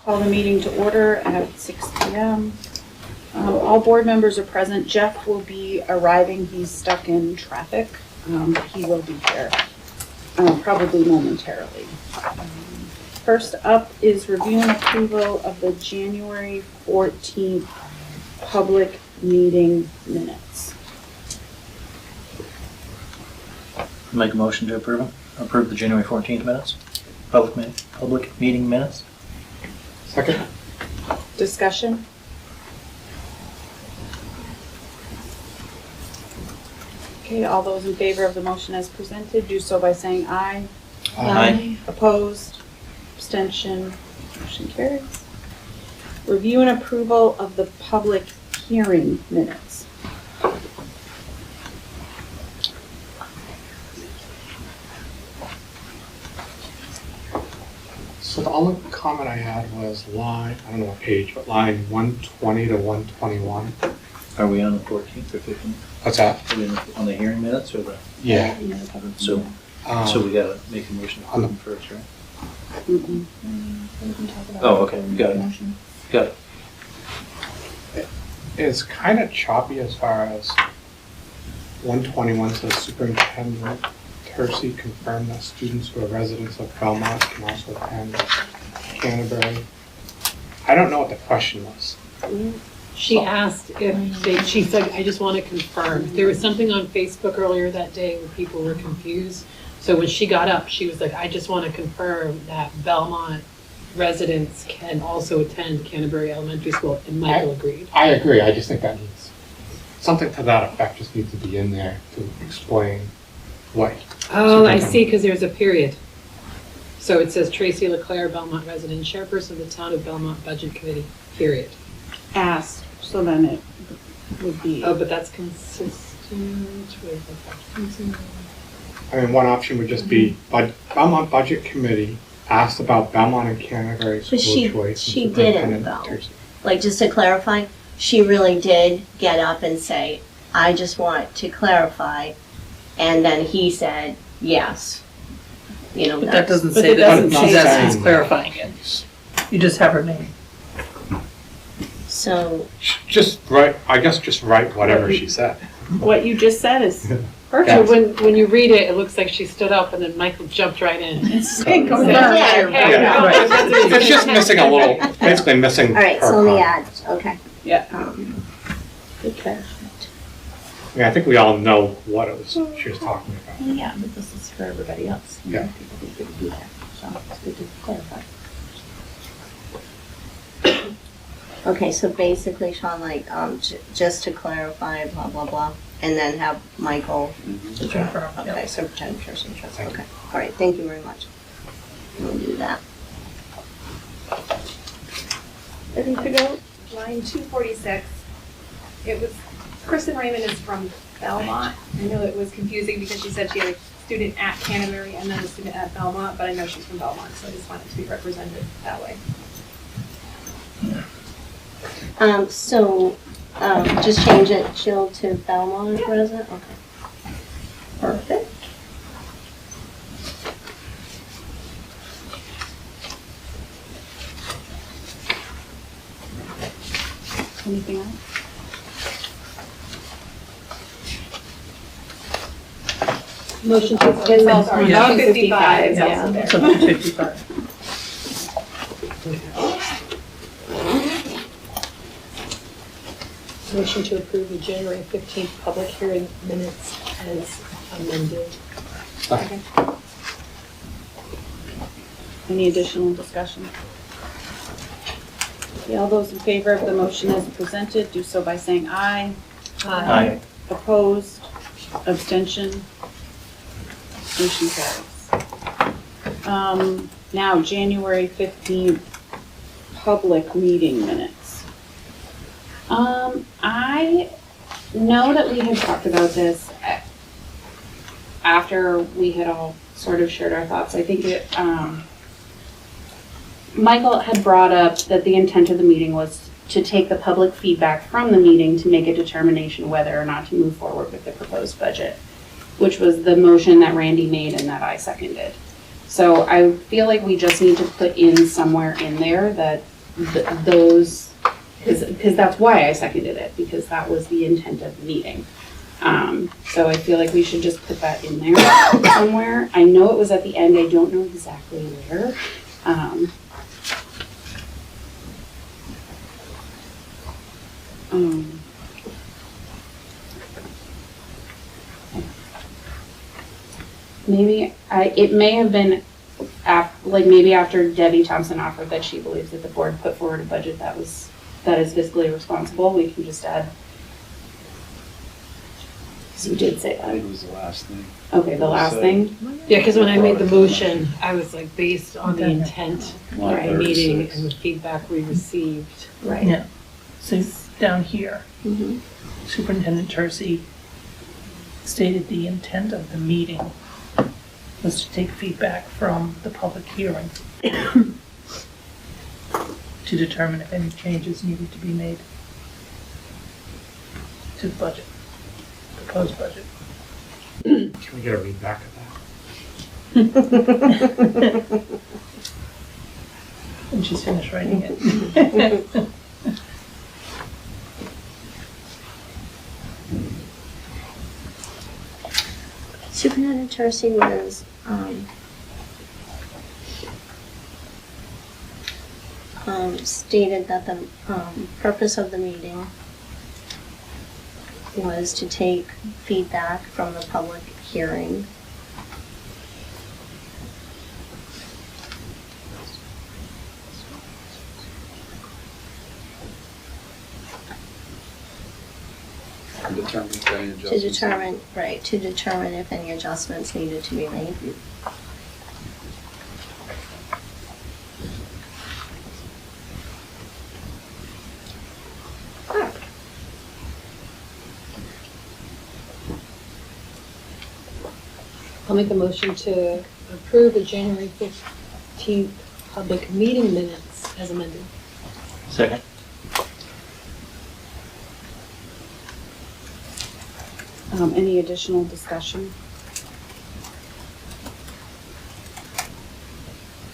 Call the meeting to order at 6 p.m. All board members are present. Jeff will be arriving. He's stuck in traffic. He will be here probably momentarily. First up is review and approval of the January 14th public meeting minutes. Make a motion to approve the January 14th minutes, public meeting minutes. Second. Discussion? Okay, all those in favor of the motion as presented, do so by saying aye. Aye. Opposed? Abstention? Motion carries. Review and approval of the public hearing minutes. So the only comment I had was line, I don't know what page, but line 120 to 121. Are we on the 14th or 15th? What's that? Are we on the hearing minutes or the? Yeah. So we gotta make a motion on them first, right? Mm-mm. Oh, okay, got it. Got it. It's kind of choppy as far as 121 says Superintendent Tercey confirmed that students who are residents of Belmont can also attend Canterbury. I don't know what the question was. She asked if she said, I just want to confirm. There was something on Facebook earlier that day where people were confused. So when she got up, she was like, I just want to confirm that Belmont residents can also attend Canterbury Elementary School, and Michael agreed. I agree. I just think that needs something to that effect just needs to be in there to explain what. Oh, I see, because there's a period. So it says Tracy LeClaire, Belmont resident, chairperson of the Town of Belmont Budget Committee, period. Asked, so then it would be. Oh, but that's consistent with I mean, one option would just be Belmont Budget Committee asked about Belmont and Canterbury school choice. She didn't though. Like, just to clarify, she really did get up and say, I just want to clarify. And then he said, yes. You know, But that doesn't But say it that doesn't she's say asking, that. it's clarifying it. You just have her name. So, Just write, I guess just write whatever she said. What you just said is So perfect. when you read it, it looks like she stood up and then Michael jumped right in. It's Confirmed. confirmed. Yeah. Right. It's just missing a little, basically missing all right, her so let me comment. add, okay. Yeah. Good catch. I mean, I think we all know what it was she was talking about. Yeah, but this is for everybody else. Yeah. People who couldn't be there, so it's good to clarify. Okay, so basically, Sean, like, just to clarify, blah, blah, blah, and then have Michael. To confirm, yeah. Okay, Superintendent Pearson, okay. All right, thank you very much. We'll do that. Ready to go? Line 246, it was, Kristen Raymond is from Belmont. I know it was confusing because she said she had a student at Canterbury and then a student at Belmont, but I know she's from Belmont, so I just wanted to be represented that way. Just change it, Jill, to Belmont resident, okay. Perfect. Anything else? Motion to It's all sorry, Yeah. 55 is Yeah. also there. So 55. Motion to approve the January 15th public hearing minutes as amended. Any additional discussion? Okay, all those in favor of the motion as presented, do so by saying aye. Aye. Opposed? Abstention? Motion carries. Now, January 15th, public meeting minutes. I know that we had talked about this after we had all sort of shared our thoughts. I think it, Michael had brought up that the intent of the meeting was to take the public feedback from the meeting to make a determination whether or not to move forward with the proposed budget, which was the motion that Randy made and that I seconded. So I feel like we just need to put in somewhere in there that those, because that's why I seconded it, because that was the intent of the meeting. So I feel like we should just put that in there somewhere. I know it was at the end, I don't know exactly where. Maybe, it may have been maybe after Debbie Thompson offered that she believes that the board put forward a budget that is fiscally responsible, we can just add. So you did say I that. think it was the last thing. Okay, the last thing, Yeah, because when I made the motion, I was like, based on the intent of Right. the meeting and the feedback we received. right? Yeah. So down here, Mhm. Superintendent Tercey stated the intent of the meeting was to take feedback from the public hearing to determine if any changes needed to be made to the budget, proposed budget. Can we get a read back of that? And she's finished writing it. Superintendent Tercey was, stated that the, purpose of the meeting was to take feedback from the public hearing. Determine if any To adjustments. determine, right, to determine if any adjustments needed to be made. I'll make a motion to approve the January 15th public meeting minutes as amended. Second. Any additional discussion?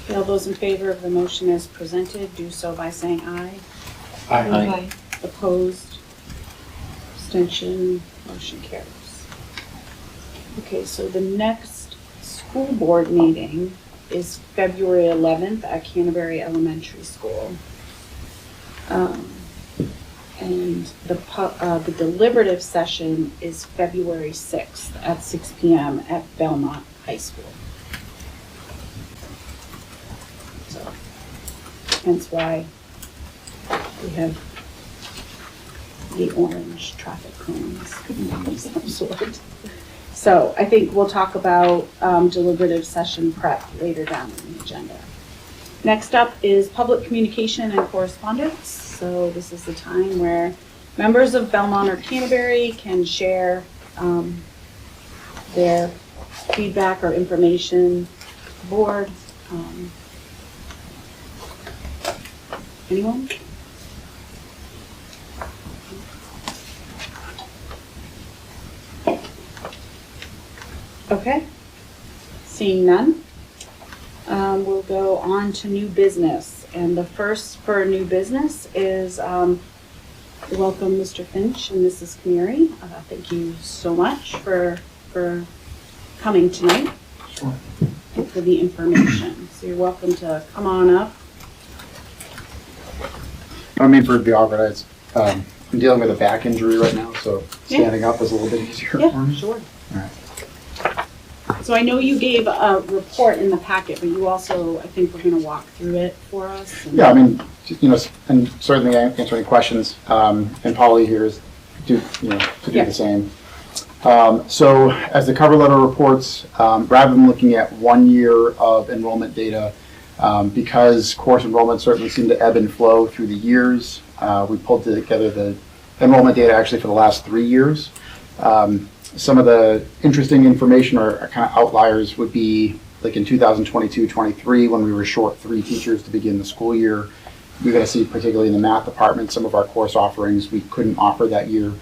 Okay, all those in favor of the motion as presented, do so by saying aye. Aye. Opposed? Abstention? Motion carries. Okay, so the next school board meeting is February 11th at Canterbury Elementary School. And the deliberative session is February 6th at 6 p.m. at Belmont High School. So, hence why we have the orange traffic cones of some sort. So I think we'll talk about deliberative session prep later down in the agenda. Next up is public communication and correspondence. So this is the time where members of Belmont or Canterbury can share their feedback or information to the board. Anyone? Okay, seeing none, we'll go on to new business. And the first for new business is welcome Mr. Finch and Mrs. Camiri. Thank you so much for coming tonight. Sure. And for the information. So you're welcome to come on up. I mean, for the awkward, I'm dealing with a back injury right now, so standing up is a little bit easier for Yeah, me. sure. All right. So I know you gave a report in the packet, but you also, I think we're going to walk through it for us. And Yeah, I mean, you know, and certainly answer any questions. And Polly here is to do Yeah. the same. So as the cover letter reports, rather than looking at 1 year of enrollment data, because course enrollment certainly seemed to ebb and flow through the years, we pulled together the enrollment data actually for the last 3 years. Some of the interesting information or kind of outliers would be like in 2022-23 when we were short 3 teachers to begin the school year. You're going to see, particularly in the math department, some of our course offerings we couldn't offer that year.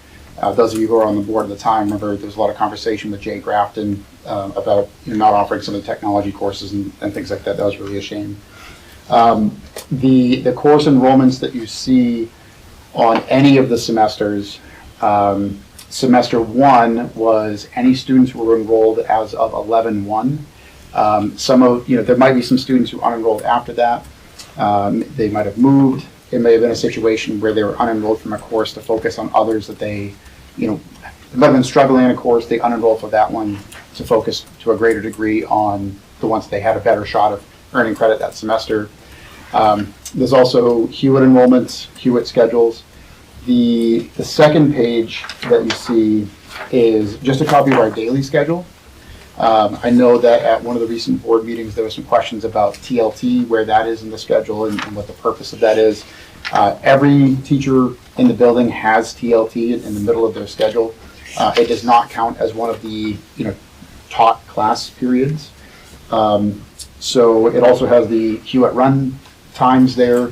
Those of you who were on the board at the time remember there was a lot of conversation with Jay Grafton about not offering some of the technology courses and things like that. That was really a shame. The course enrollments that you see on any of the semesters, semester 1 was any students who were enrolled as of 11/1. There might be some students who unenrolled after that. They might have moved. It may have been a situation where they were unenrolled from a course to focus on others that they might have been struggling in a course. They unenrolled for that one to focus to a greater degree on the ones they had a better shot of earning credit that semester. There's also Hewitt enrollments, Hewitt schedules. The second page that you see is just a copy of our daily schedule. I know that at one of the recent board meetings, there were some questions about TLT, where that is in the schedule and what the purpose of that is. Every teacher in the building has TLT in the middle of their schedule. It does not count as one of the taught class periods. So it also has the Hewitt run times there.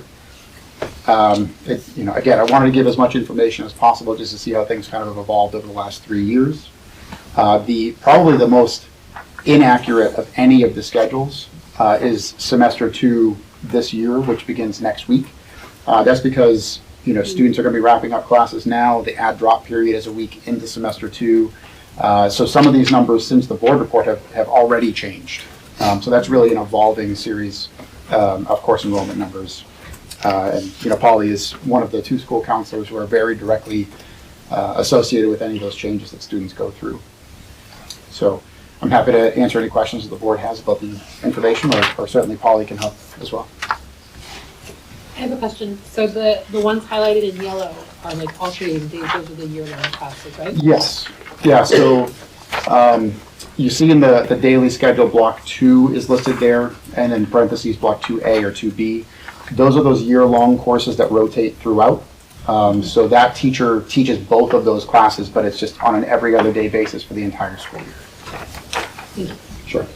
Again, I wanted to give as much information as possible just to see how things kind of have evolved over the last 3 years. Probably the most inaccurate of any of the schedules is semester 2 this year, which begins next week. That's because students are going to be wrapping up classes now. The add drop period is a week into semester 2. So some of these numbers since the board report have already changed. So that's really an evolving series of course enrollment numbers. Polly is one of the 2 school counselors who are very directly associated with any of those changes that students go through. So I'm happy to answer any questions that the board has about the information, or certainly Polly can help as well. I have a question. So the ones highlighted in yellow are like alternating days, those are the year-long classes, right? Yes. Yeah, so you see in the daily schedule, block 2 is listed there, and in parentheses, block 2A or 2B. Those are those year-long courses that rotate throughout. So that teacher teaches both of those classes, but it's just on an every other day basis for the entire school year. Thank you. Sure.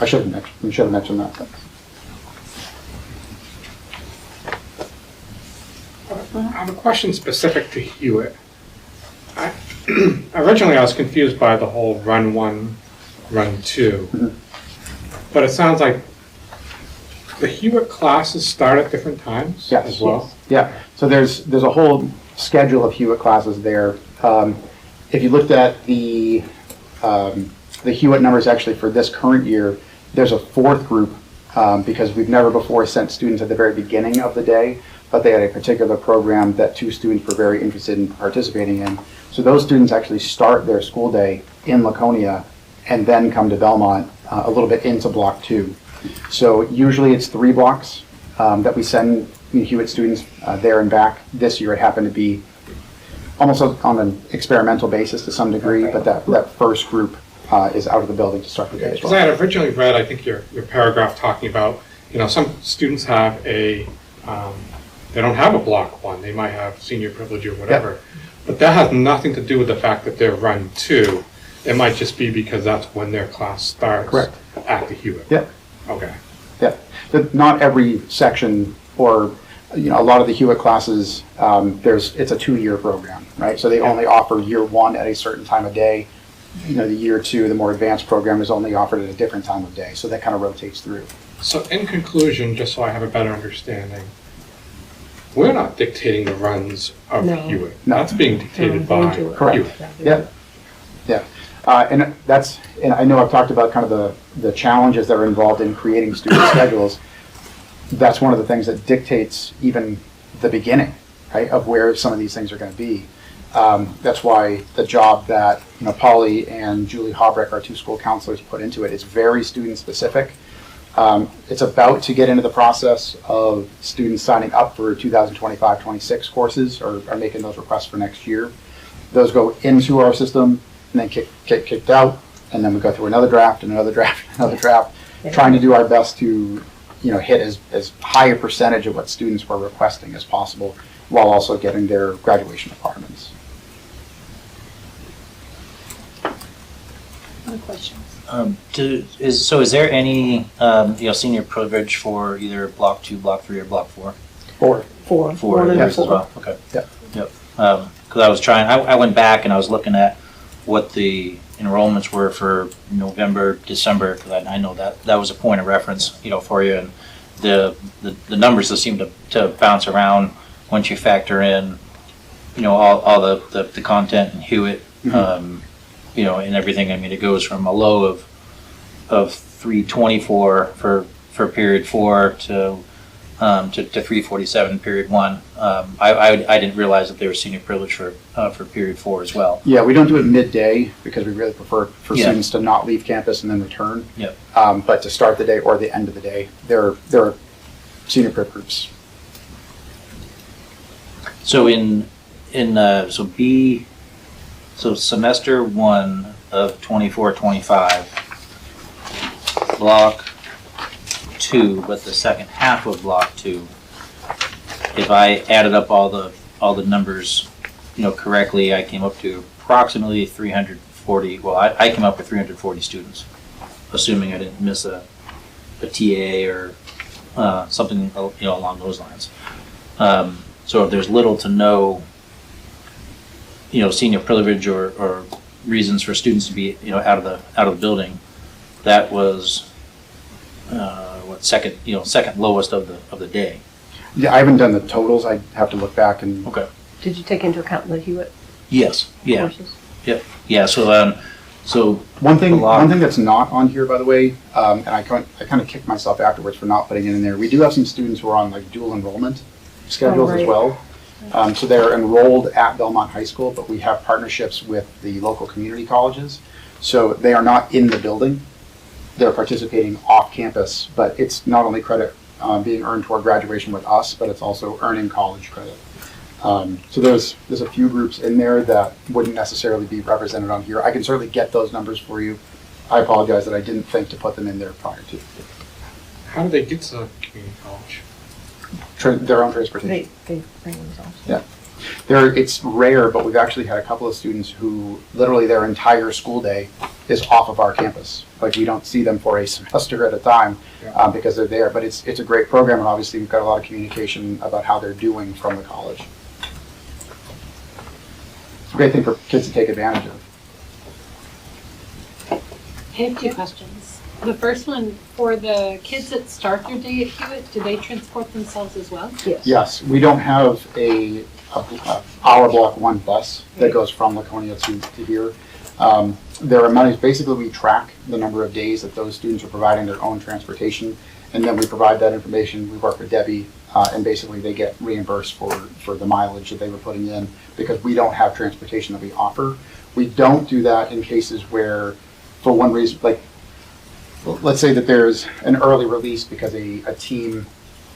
We should have mentioned that. I have a question specific to Hewitt. Originally, I was confused by the whole run 1, run 2. Mm-hmm. But it sounds like the Hewitt classes start at different times as well? Yeah, so there's a whole schedule of Hewitt classes there. If you looked at the Hewitt numbers actually for this current year, there's a 4th group because we've never before sent students at the very beginning of the day, but they had a particular program that 2 students were very interested in participating in. So those students actually start their school day in Laconia and then come to Belmont a little bit into block 2. So usually it's 3 blocks that we send Hewitt students there and back. This year it happened to be almost on an experimental basis to some degree, but that first group is out of the building to start the day as Because well. I had originally read, I think, your paragraph talking about, some students have they don't have a block 1. They might have senior privilege or whatever. But that has nothing to do with the fact that they're run 2. It might just be because that's when their class starts. Correct. At the Hewitt. Yeah. Okay. Yeah, not every section or a lot of the Hewitt classes, it's a 2-year program, right? So they only offer year 1 at a certain time of day. The year 2, the more advanced program is only offered at a different time of day. So that kind of rotates through. So in conclusion, just so I have a better understanding, we're not dictating the runs of Hewitt. No. That's being dictated by Correct. Hewitt. Yeah. And I know I've talked about kind of the challenges that are involved in creating student schedules. That's one of the things that dictates even the beginning, right, of where some of these things are going to be. That's why the job that Polly and Julie Hobreck, our 2 school counselors, put into it is very student specific. It's about to get into the process of students signing up for 2025-26 courses or are making those requests for next year. Those go into our system and then get kicked out, and then we go through another draft and another draft and another draft, trying to do our best to hit as high a percentage of what students were requesting as possible while also getting their graduation requirements. Other questions? Is there any senior privilege for either block 2, block 3, or block 4? 4. 4 years as well. Okay. Yep. Because I went back and I was looking at what the enrollments were for November, December, because I know that was a point of reference, for you, the numbers that seem to bounce around once you factor in, all the content and Hewitt, and everything. I mean, it goes from a low of 324 for period 4 to 347 period 1. I didn't realize that they were senior privilege for period 4 as well. Yeah, we don't do it midday because we really prefer for Yeah. students to not leave campus and then return. Yep. But to start the day or the end of the day, they're senior prep groups. So so semester 1 of 24-25, block 2, but the second half of block 2, if I added up all the numbers, correctly, I came up to approximately 340. Well, I came up with 340 students, assuming I didn't miss a TA or something along those lines. So if there's little to no senior privilege or reasons for students to be out of the building, that was second lowest of the day. Yeah, I haven't done the totals. I have to look back and. Okay. Did you take into account the Hewitt Yes. Yeah. courses? Yep. Yeah. So One thing block- that's not on here, by the way, and I kind of kicked myself afterwards for not putting it in there. We do have some students who are on like dual enrollment schedules as right. well. So they're enrolled at Belmont High School, but we have partnerships with the local community colleges. So they are not in the building. They're participating off campus, but it's not only credit being earned toward graduation with us, but it's also earning college credit. So there's a few groups in there that wouldn't necessarily be represented on here. I can certainly get those numbers for you. I apologize that I didn't think to put them in there prior to. How do they get to community college? Their own transportation. They bring themselves. Yeah. It's rare, but we've actually had a couple of students who literally their entire school day is off of our campus. Like we don't see them for a semester at a time because they're there. But it's a great program, and obviously we've got a lot of communication about how they're doing from the college. It's a great thing for kids to take advantage of. I have 2 questions. The first one, for the kids that start their day at Hewitt, do they transport themselves as well? Yes. Yes, we don't have our block 1 bus that goes from Laconia to here. There are many, basically we track the number of days that those students are providing their own transportation, and then we provide that information. We work with Debbie, and basically they get reimbursed for the mileage that they were putting in because we don't have transportation that we offer. We don't do that in cases where, for one reason, like, let's say that there's an early release because a team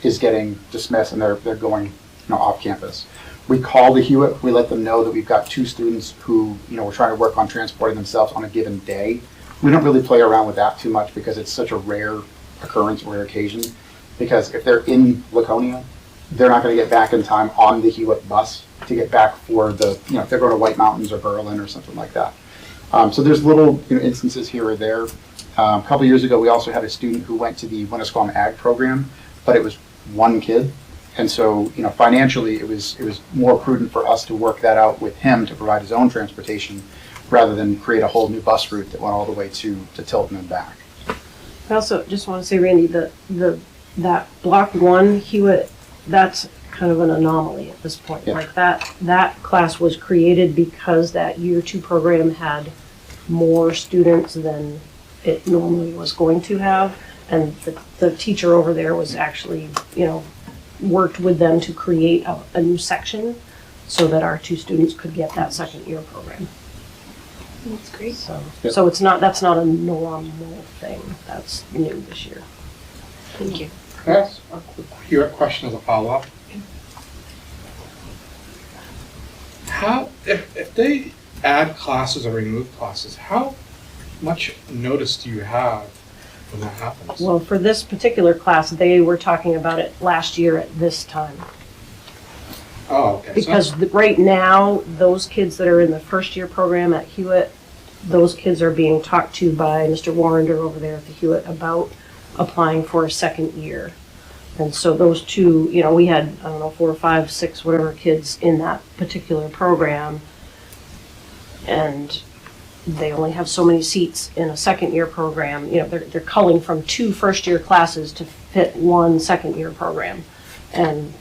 is getting dismissed and they're going off campus. We call the Hewitt, we let them know that we've got 2 students who we're trying to work on transporting themselves on a given day. We don't really play around with that too much because it's such a rare occurrence, rare occasion. Because if they're in Laconia, they're not going to get back in time on the Hewitt bus to get back for the, if they're going to White Mountains or Berlin or something like that. So there's little instances here or there. A couple years ago, we also had a student who went to the Winnisquam Ag program, but it was 1 kid. And so, financially, it was more prudent for us to work that out with him to provide his own transportation rather than create a whole new bus route that went all the way to Tilton and back. I also just want to say, Randy, that block 1 Hewitt, that's kind of an anomaly at this point. Yeah. Like that class was created because that year 2 program had more students than it normally was going to have. And the teacher over there was actually, worked with them to create a new section so that our 2 students could get that second year program. That's great. So, Yep. so that's not a normal thing. That's new this year. Thank you. Can I ask a quick Hewitt question as a follow-up? How, if they add classes or remove classes, how much notice do you have when that happens? Well, for this particular class, they were talking about it last year at this time. Oh, okay. Because right now, those kids that are in the first year program at Hewitt, those kids are being talked to by Mr. Warrender over there at the Hewitt about applying for a second year. And so those 2, we had, 4, 5, 6, whatever kids in that particular program. And they only have so many seats in a second-year program. You know, they're culling from 2 first-year classes to fit 1 second-year program. And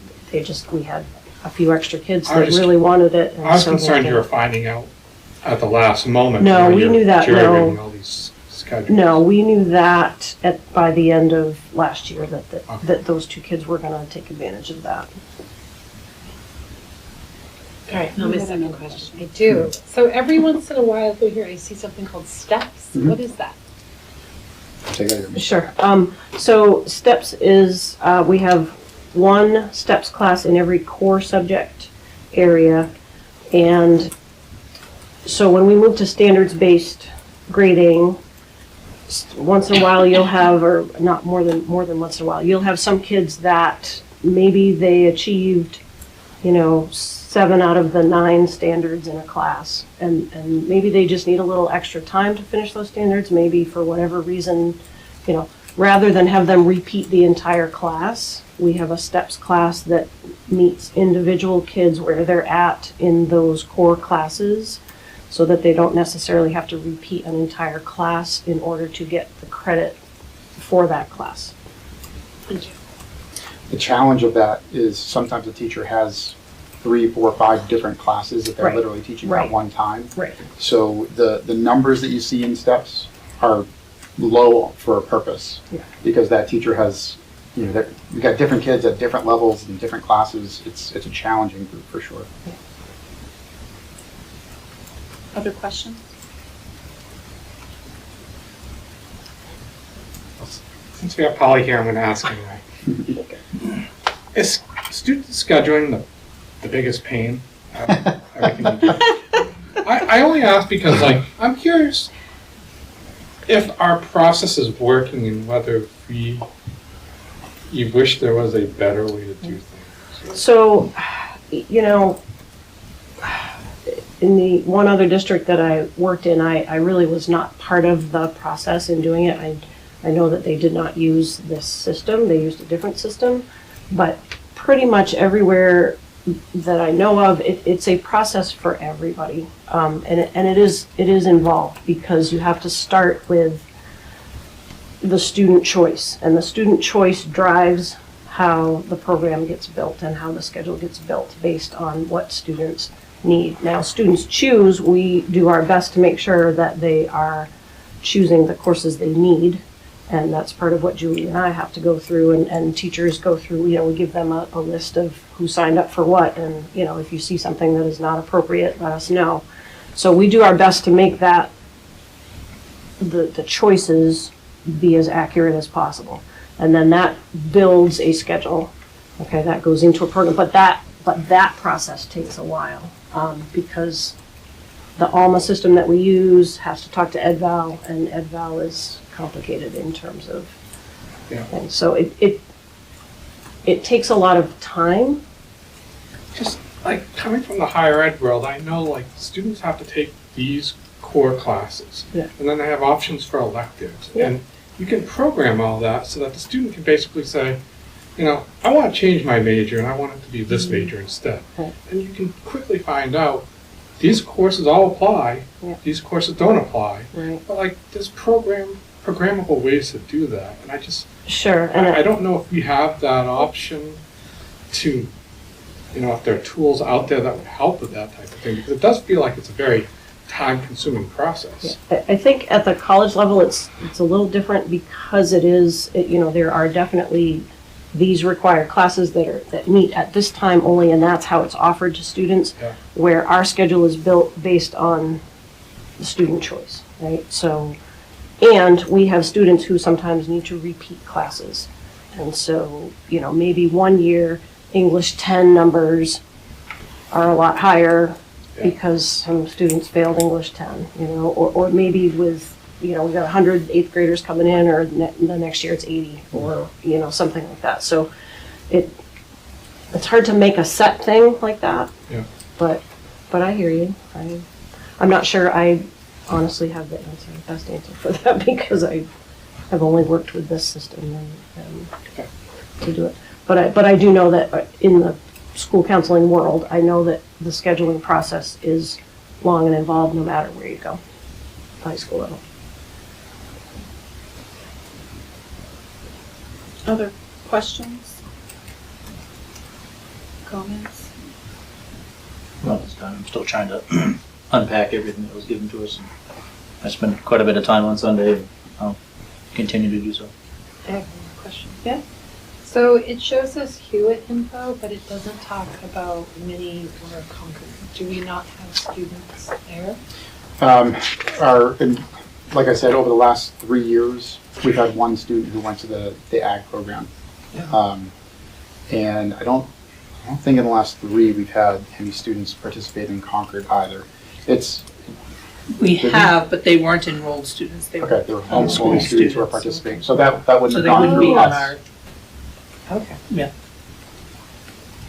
we had a few extra kids that really wanted it. And I was so concerned you were finding out at the last moment. No, when we you're knew that, jury-rigging no. all these schedules. No, we knew that by the end of last year, that Okay. those 2 kids were gonna take advantage of that. All right, now my second question. I do. So every once in a while through here, I see something called steps. Mhm. What is that? Take that here. Sure. So STEPS is, we have 1 STEPS class in every core subject area. And so when we move to standards-based grading, once in a while you'll have, or not more than once in a while, you'll have some kids that maybe they achieved, 7 out of the 9 standards in a class. And maybe they just need a little extra time to finish those standards, maybe for whatever reason, rather than have them repeat the entire class, we have a STEPS class that meets individual kids where they're at in those core classes, so that they don't necessarily have to repeat an entire class in order to get the credit for that class. Thank you. The challenge of that is sometimes a teacher has 3, 4, 5 different classes that they're Right. literally teaching Right. at one time. Right. So the numbers that you see in steps are low for a purpose. Yeah. Because that teacher has, you've got different kids at different levels in different classes. It's a challenging group for sure. Other questions? Since we have Polly here, I'm going to ask anyway. Is student scheduling the biggest pain out of everything you do? I only ask because, I'm curious if our process is working and whether you wish there was a better way to do things. So, in the one other district that I worked in, I really was not part of the process in doing it. I know that they did not use this system, they used a different system, but pretty much everywhere that I know of, it's a process for everybody. And it is involved, because you have to start with the student choice, and the student choice drives how the program gets built and how the schedule gets built based on what students need. Now, students choose, we do our best to make sure that they are choosing the courses they need, and that's part of what Julie and I have to go through, and teachers go through. We give them a list of who signed up for what, and if you see something that is not appropriate, let us know. So we do our best to make that the choices be as accurate as possible, and then that builds a schedule. Okay, that goes into a program, but that process takes a while, because the ALMA system that we use has to talk to EdVal, and EdVal is complicated in terms of, and so it takes a lot of time. Just coming from the higher ed world, I know students have to take these core classes, Yeah. and then they have options for electives, Yeah. and you can program all that so that the student can basically say, I want to change my major and I want it to be this major instead. Right. And you can quickly find out these courses all apply, Yeah. these courses don't apply. Right. But there's programmable ways to do that, and Sure. And I don't know if we have that option to, if there are tools out there that would help with that type of thing, because it does feel like it's a very time-consuming process. I think at the college level, it's a little different, because there are definitely these required classes that meet at this time only, and that's how it's offered to students. Yeah. Where our schedule is built based on the student choice, right? So, and we have students who sometimes need to repeat classes, and so maybe one year English 10 numbers are a lot higher. Yeah. Because some students failed English 10, or maybe with, we got 100 8th graders coming in, or the next year it's 80, or, something like that. So it's hard to make a set thing like that. Yeah. But I hear you. I'm not sure I honestly have the best answer for that, because I have only worked with this system and to do it. But I do know that in the school counseling world, I know that the scheduling process is long and involved no matter where you go. high school level. Other questions? Comments? Well, this time I'm still trying to unpack everything that was given to us. I spent quite a bit of time on Sunday, and I'll continue to do so. I have one question. Yeah. So it shows us Hewitt info, but it doesn't talk about Mini or Concord. Do we not have students there? Like I said, over the last 3 years, we've had one student who went to the ag program. And I don't think in the last 3 we've had any students participate in Concord either. We have, but they weren't enrolled students. They were Okay, there were homeschool homeschooling students who are students. participating, so that wouldn't So have they gone wouldn't be through on us. our, Okay.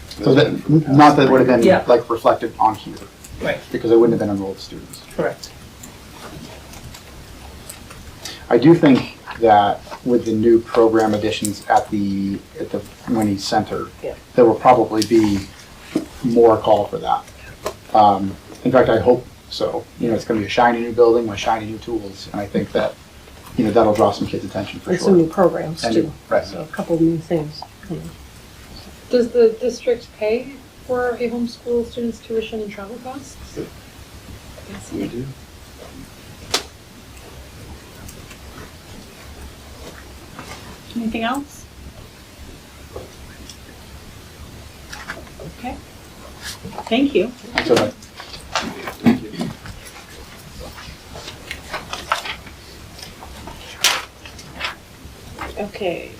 So that, not that it would have Yeah. been like reflected on here, right, because they wouldn't have been enrolled students. correct. I do think that with the new program additions at the Winnie Center, Yeah. there will probably be more call for that. In fact, I hope so. It's going to be a shiny new building with shiny new tools, and I think that, that'll draw some kids' attention for And some sure. new programs And too. right. So a couple of new things coming. Does the district pay for a homeschool student's tuition and travel costs? Yes. We do. Anything else? Okay. Thank you. So that- Okay,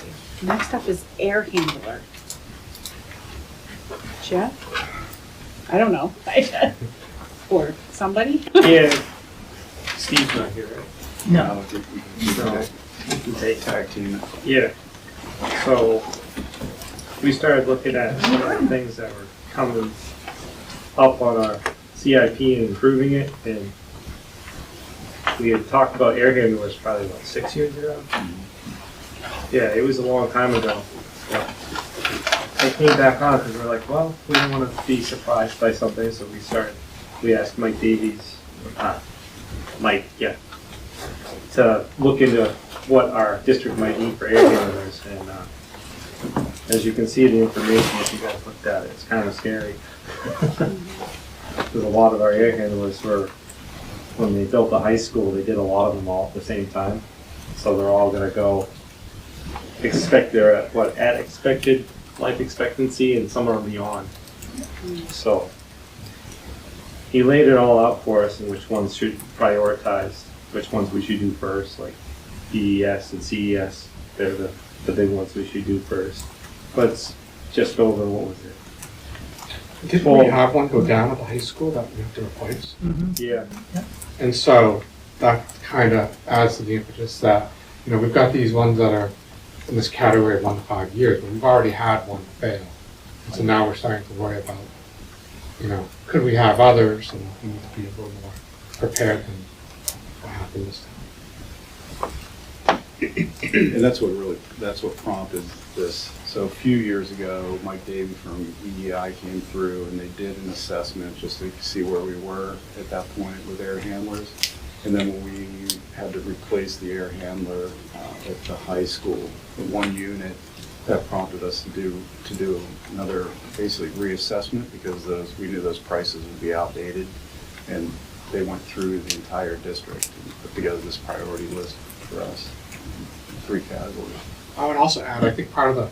next up is air handler. Jeff? I don't know. Or somebody? Yeah, Steve's not here, right? No, They tag team it. Yeah. So, we started looking at some of the things that were coming up on our CIP and improving it, and we had talked about air handlers probably about 6 years ago. Yeah, it was a long time ago. But I came back on because we're like, well, we don't want to be surprised by something, so we asked Mike Davies, to look into what our district might need for air handlers, and as you can see, the information, if you guys looked at it, it's kind of scary. Because a lot of our air handlers were, when they built the high school, they did a lot of them all at the same time. So they're all gonna go, they're at expected life expectancy, and some are beyond. So he laid it all out for us and which ones should prioritize, which ones we should do first, like DES and CES, they're the big ones we should do first. But it's just over, what was it? Didn't we have one go down at the high school that we have to replace? Yeah. And so that kind of adds to the impetus that, we've got these ones that are in this category of 1 to 5 years, but we've already had one fail. And so now we're starting to worry about, could we have others, and we need to be a little more prepared than what happened this time. And that's what prompted this. So a few years ago, Mike Davey from EEI came through and they did an assessment just to see where we were at that point with air handlers. And then when we had to replace the air handler at the high school, the one unit, that prompted us to do another basically reassessment, because we knew those prices would be outdated, and they went through the entire district and put together this priority list for us, 3 categories. I would also add, I think part of the,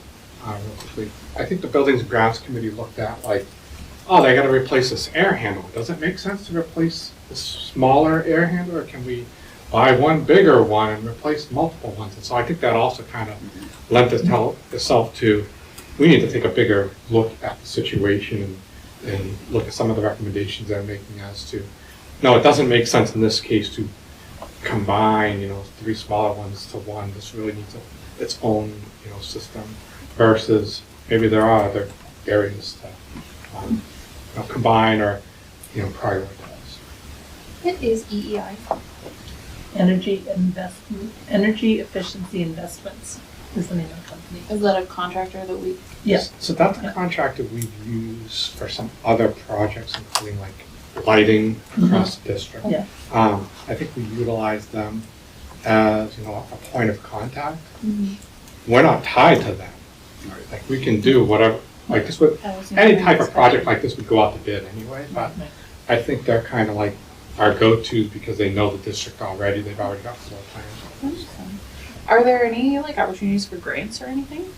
real quickly, I think the Buildings and Grounds Committee looked at like, oh, they gotta replace this air handler. Does it make sense to replace this smaller air handler, or can we buy one bigger one and replace multiple ones? And so I think that also kind of lent itself to, we need to take a bigger look at the situation and look at some of the recommendations they're making as to, no, it doesn't make sense in this case to combine, 3 smaller ones to one. This really needs its own, system, versus maybe there are other areas to combine or, prioritize. What is EEI? Energy Efficiency Investments is the name of the company. Is that a contractor that we? Yeah. So that's a contractor we use for some other projects, including like lighting across the district. Yeah. I think we utilize them as, a point of contact. We're not tied to them. Like, we can do whatever, like this would, any type of project like this would go out to bid anyway, but I think they're kind of like our go-tos because they know the district already, they've already got floor plans. Are there any like opportunities for grants or anything?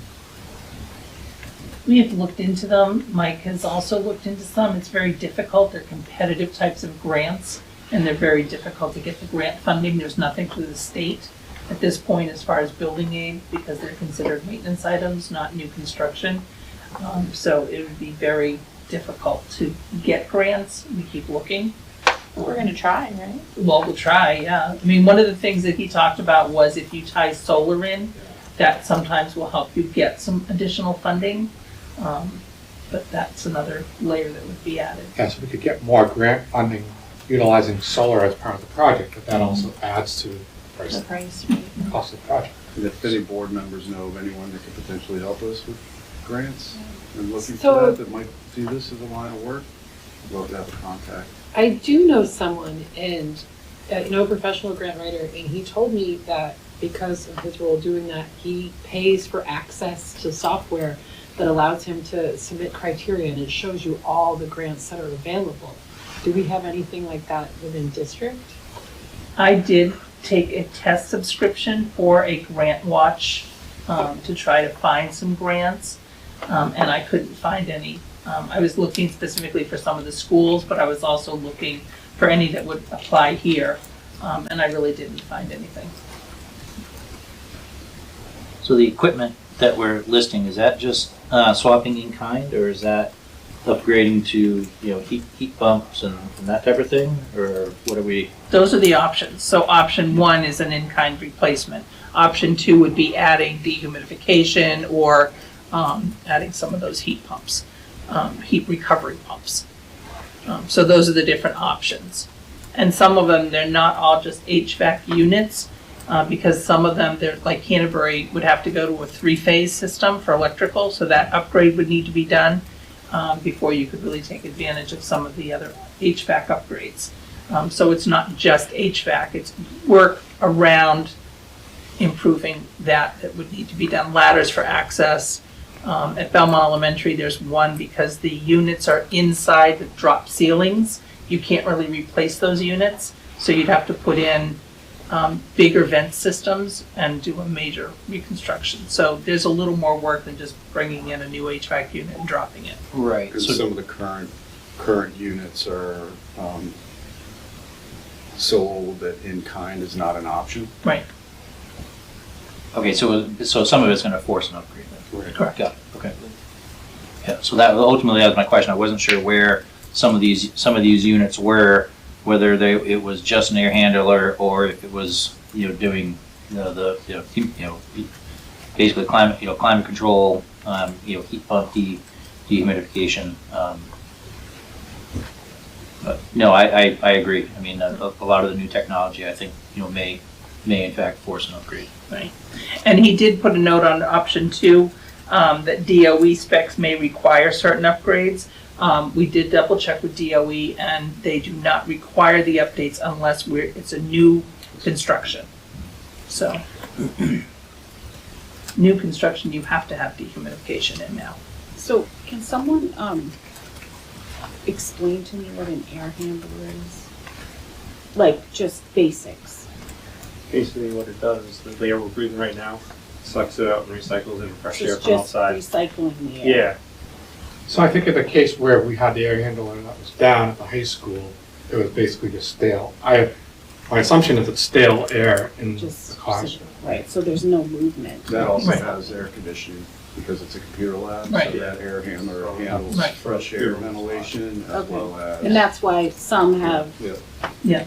We have looked into them. Mike has also looked into some. It's very difficult. They're competitive types of grants, and they're very difficult to get the grant funding. There's nothing through the state at this point as far as building aid because they're considered maintenance items, not new construction. So it would be very difficult to get grants. We keep looking. We're gonna try, right? Well, we'll try, yeah. I mean, one of the things that he talked about was if you tie solar in, that sometimes will help you get some additional funding. But that's another layer that would be added. Yeah, so we could get more grant funding utilizing solar as part of the project, but that also adds to the The price, cost of the project. And if any board members know of anyone that could potentially help us with grants and looking So- for that might do this as a line of work, I'd love to have a contact. I do know someone and, a professional grant writer, and he told me that because of his role doing that, he pays for access to software that allows him to submit criteria and it shows you all the grants that are available. Do we have anything like that within district? I did take a test subscription for a grant watch to try to find some grants, and I couldn't find any. I was looking specifically for some of the schools, but I was also looking for any that would apply here, and I really didn't find anything. So the equipment that we're listing, is that just swapping in kind, or is that upgrading to, heat pumps and that type of thing, or what are we? Those are the options. So option 1 is an in-kind replacement. Option 2 would be adding dehumidification or adding some of those heat pumps, heat recovery pumps. So those are the different options. And some of them, they're not all just HVAC units, because some of them, they're like Canterbury would have to go to a 3-phase system for electrical, so that upgrade would need to be done before you could really take advantage of some of the other HVAC upgrades. So it's not just HVAC, it's work around improving that would need to be done. Ladders for access. At Belmont Elementary, there's one because the units are inside the drop ceilings. You can't really replace those units, so you'd have to put in bigger vent systems and do a major reconstruction. So there's a little more work than just bringing in a new HVAC unit and dropping it. Right. Because some of the current units are so old that in kind is not an option. Right. Okay, so some of it's gonna force an upgrade then? Right. Correct. Got it, okay. Yeah, so that ultimately, that was my question. I wasn't sure where some of these units were, whether it was just an air handler or if it was, doing, basically climate control, heat pump, dehumidification. But no, I agree. I mean, a lot of the new technology, I think, may in fact force an upgrade. Right. And he did put a note on option 2 that DOE specs may require certain upgrades. We did double check with DOE and they do not require the updates unless it's a new construction. So, new construction, you have to have dehumidification in now. So can someone explain to me what an air handler is? Like, just basics. Basically what it does is the air we're breathing right now sucks it out and recycles it in fresh air It's from just outside. recycling the air. Yeah, So I think in the case where we had the air handler that was down at the high school, it was basically just stale. My assumption is it's stale air in the Just, classroom. right, so there's no movement. That also Right. has air conditioning because it's a computer lab, Right. so that air handler handles Right. fresh air ventilation as Okay. well as. And that's why some have Yeah.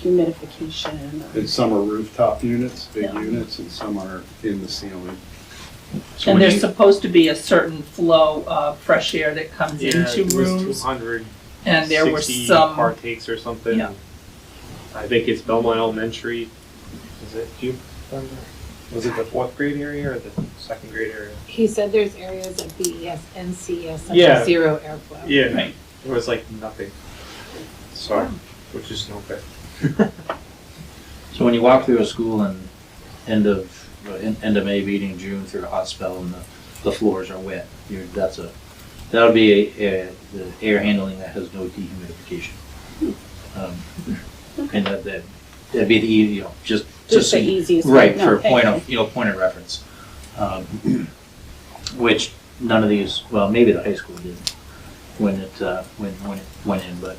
humidification. And some are rooftop units, big Yeah. units, and some are in the ceiling. So And when there's you- supposed to be a certain flow of fresh air that comes into rooms. 200, And there were 60 some, partakes or something. Yeah. I think it's Belmont Elementary. Is it? Do you remember? Was it the 4th grade area or the 2nd grade area? He said there's areas at BES and CES that Yeah. have zero airflow. Yeah. Right. There was like nothing. So, which is no good. So when you walk through a school in end of May, beginning June through a hot spell and the floors are wet, that'll be the air handling that has no dehumidification. And that'd be the easy, just the so you- easiest. right, No, for okay. point of reference. Which none of these, well, maybe the high school did when it went in, but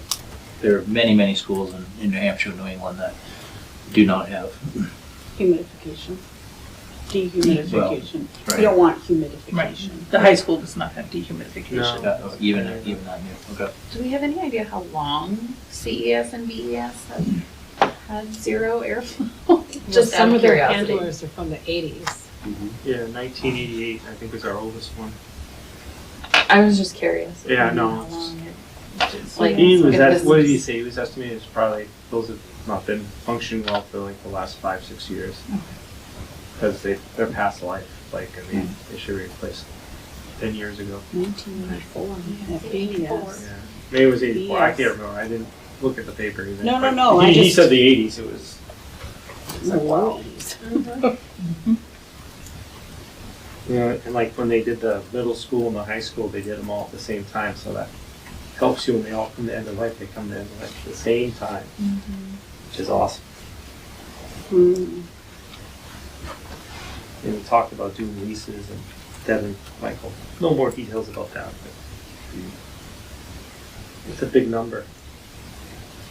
there are many schools in New Hampshire and New England that do not have. Humidification. Dehumidification. Right. You don't want humidification. The high school does not have dehumidification. Even not new. Okay. Do we have any idea how long CES and BES have had zero airflow? Just some out of their curiosity. handlers are from the 80s. Yeah, 1988, I think was our oldest one. I was just curious. Yeah, no, How it's- long it, like, He was if this what did he is- say? He was estimating it's probably, those have not been functioning well for like the last 5-6 years. Because they're past life, like, I mean, they should be replaced 10 years ago. 1984. Yeah, maybe it was 84, I can't remember, I didn't look at the paper either. No, but no, He, I he just- said the 80s, it was, It's like, wow. you know, and like when they did the middle school and the high school, they did them all at the same time, so that helps you when they all come to end of life, they come to end of life at the same time, which is awesome. Mm. And we talked about doing leases and Devin, Michael, no more details about that, but it's a big number.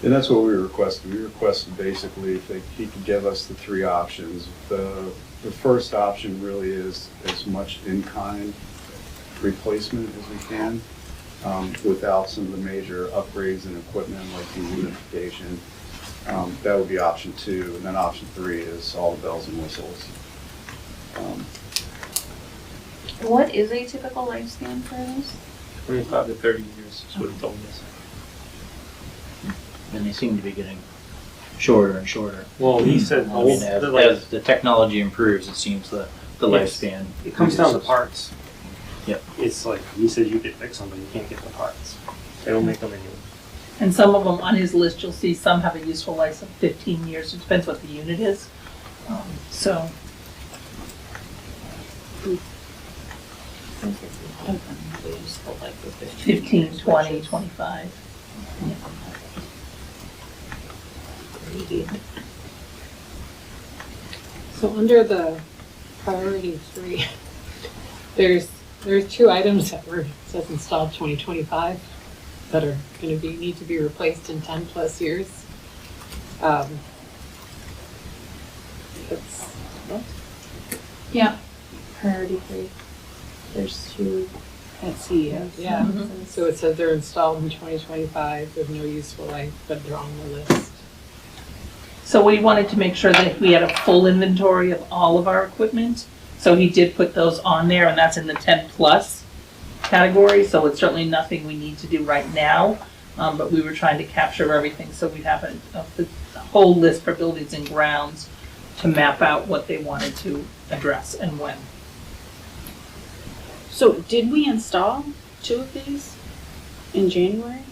And that's what we requested. We requested basically if he could give us the three options. The first option really is as much in-kind replacement as we can, without some of the major upgrades in equipment like dehumidification. That would be option 2. And then option 3 is all the bells and whistles. What is a typical lifespan for this? 25 to 30 years is what he told us. And they seem to be getting shorter and shorter. Well, he said, I mean, as the technology improves, it seems the Yes. lifespan. it comes down to reduces. parts. Yep. It's like, he said you could fix them, but you can't get the parts. They don't make them anymore. And some of them on his list, you'll see some have a useful life of 15 years. It depends what the unit is. So, Useful life of 15, 20, 25. So under the priority 3, there's 2 items that were, says installed 2025 that are gonna need to be replaced in 10 plus years. That's, Yeah. Priority 3. There's 2 at CES. yeah, so it says they're installed in 2025 with no useful life, but they're on the list. So we wanted to make sure that we had a full inventory of all of our equipment. So he did put those on there, and that's in the 10 plus category. So it's certainly nothing we need to do right now. But we were trying to capture everything, so we'd have the whole list for buildings and grounds to map out what they wanted to address and when. So did we install 2 of these in January?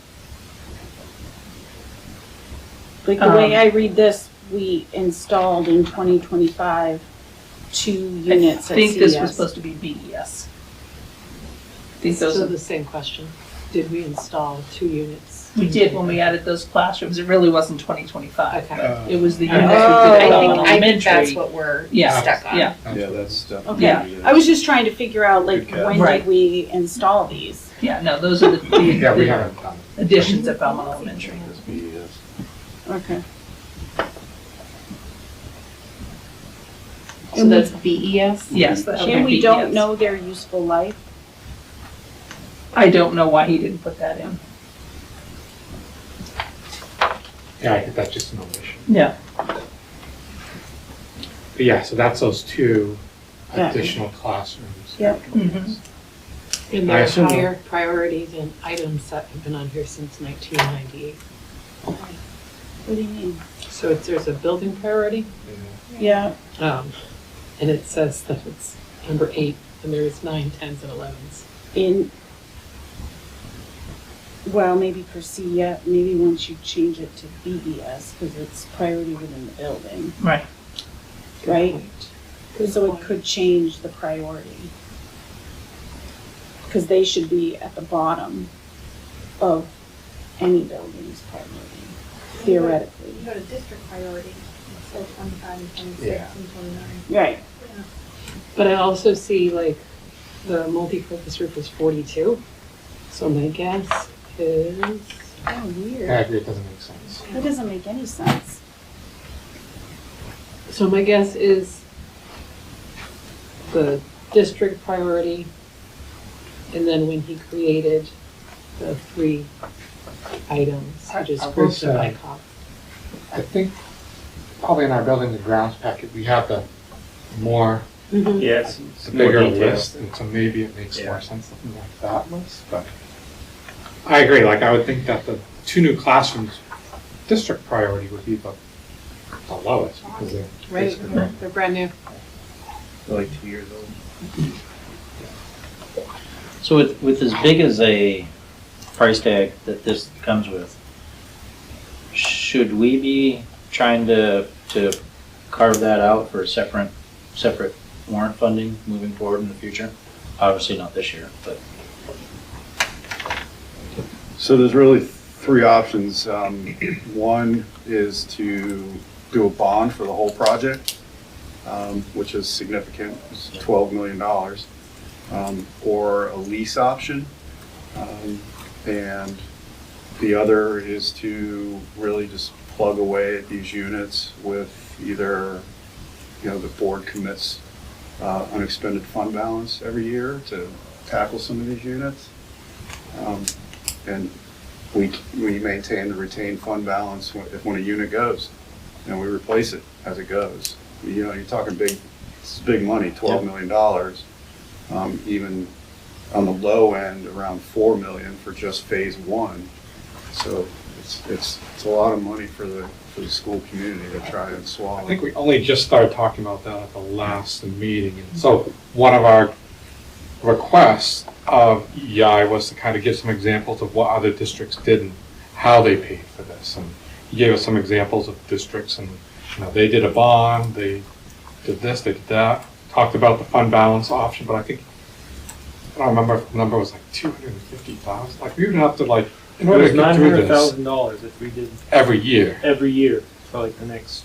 Like the way I read this, we installed in 2025 2 units I at think this was CES. supposed to be BES. I think those So are the same question, did we install 2 units? we did when we added those classrooms. It really wasn't 2025. Okay. It was the Oh. units we did I at think Belmont that's Elementary. what we're Yeah. stuck on. Yeah, Yeah, that's definitely. Okay, I was just trying to figure out like Good catch. when Right. did we install these? yeah, no, those are the Yeah, we haven't done it. additions at Belmont Elementary. Okay. So that's BES? Yes, that would And be we don't BES. know their useful life? I don't know why he didn't put that in. Yeah, I think that's just an omission. Yeah. But yeah, so that's those 2 Yeah. additional classrooms. Yep. Mhm. And I they're assume- higher priority than items that have been on here since 1998. What do you mean? So there's a building priority, Yeah, and it says that it's number 8, and there's 9, 10s, and 11s. in, Well, maybe for C, yeah, maybe once you change it to BES, because it's priority within the building, Right. right? So it could change the priority. Because they should be at the bottom of any building's priority, theoretically. You go to district priority, so 25 and 26 Yeah. and 29. Right. But I also see like the multi-purpose roof is 42. So my guess is, Oh, I weird. agree, it doesn't make sense. That doesn't make any sense. so my guess is the district priority, and then when he created the 3 items, he just I will grouped them by say- cost. I think probably in our buildings and grounds packet, we have the more, Yes. the bigger list, and so maybe it makes Yeah. more sense looking at that list, but I agree, like, I would think that the 2 new classrooms, district priority would be the lowest, because they're Right, basically- they're brand new. They're like 2 years old. So with as big as a price tag that this comes with, should we be trying to carve that out for separate warrant funding moving forward in the future? Obviously not this year, but. So there's really 3 options. One is to do a bond for the whole project, which is significant, it's $12 million, or a lease option. And the other is to really just plug away at these units with either, the board commits unexpended fund balance every year to tackle some of these units. And we maintain the retained fund balance when a unit goes, and we replace it as it goes. You're talking it's big money, $12 million. Even on the low end, around $4 million for just phase 1. So it's a lot of money for the school community to try and swallow. I think we only just started talking about that at the last meeting, and so one of our requests of EI was to kind of give some examples of what other districts did and how they paid for this, and he gave us some examples of districts, and they did a bond, they did this, they did that, talked about the fund balance option, but I don't remember if the number was like 250,000, like we would have to like, in It order was to get through this $900,000 if we did every year. every year for like the next,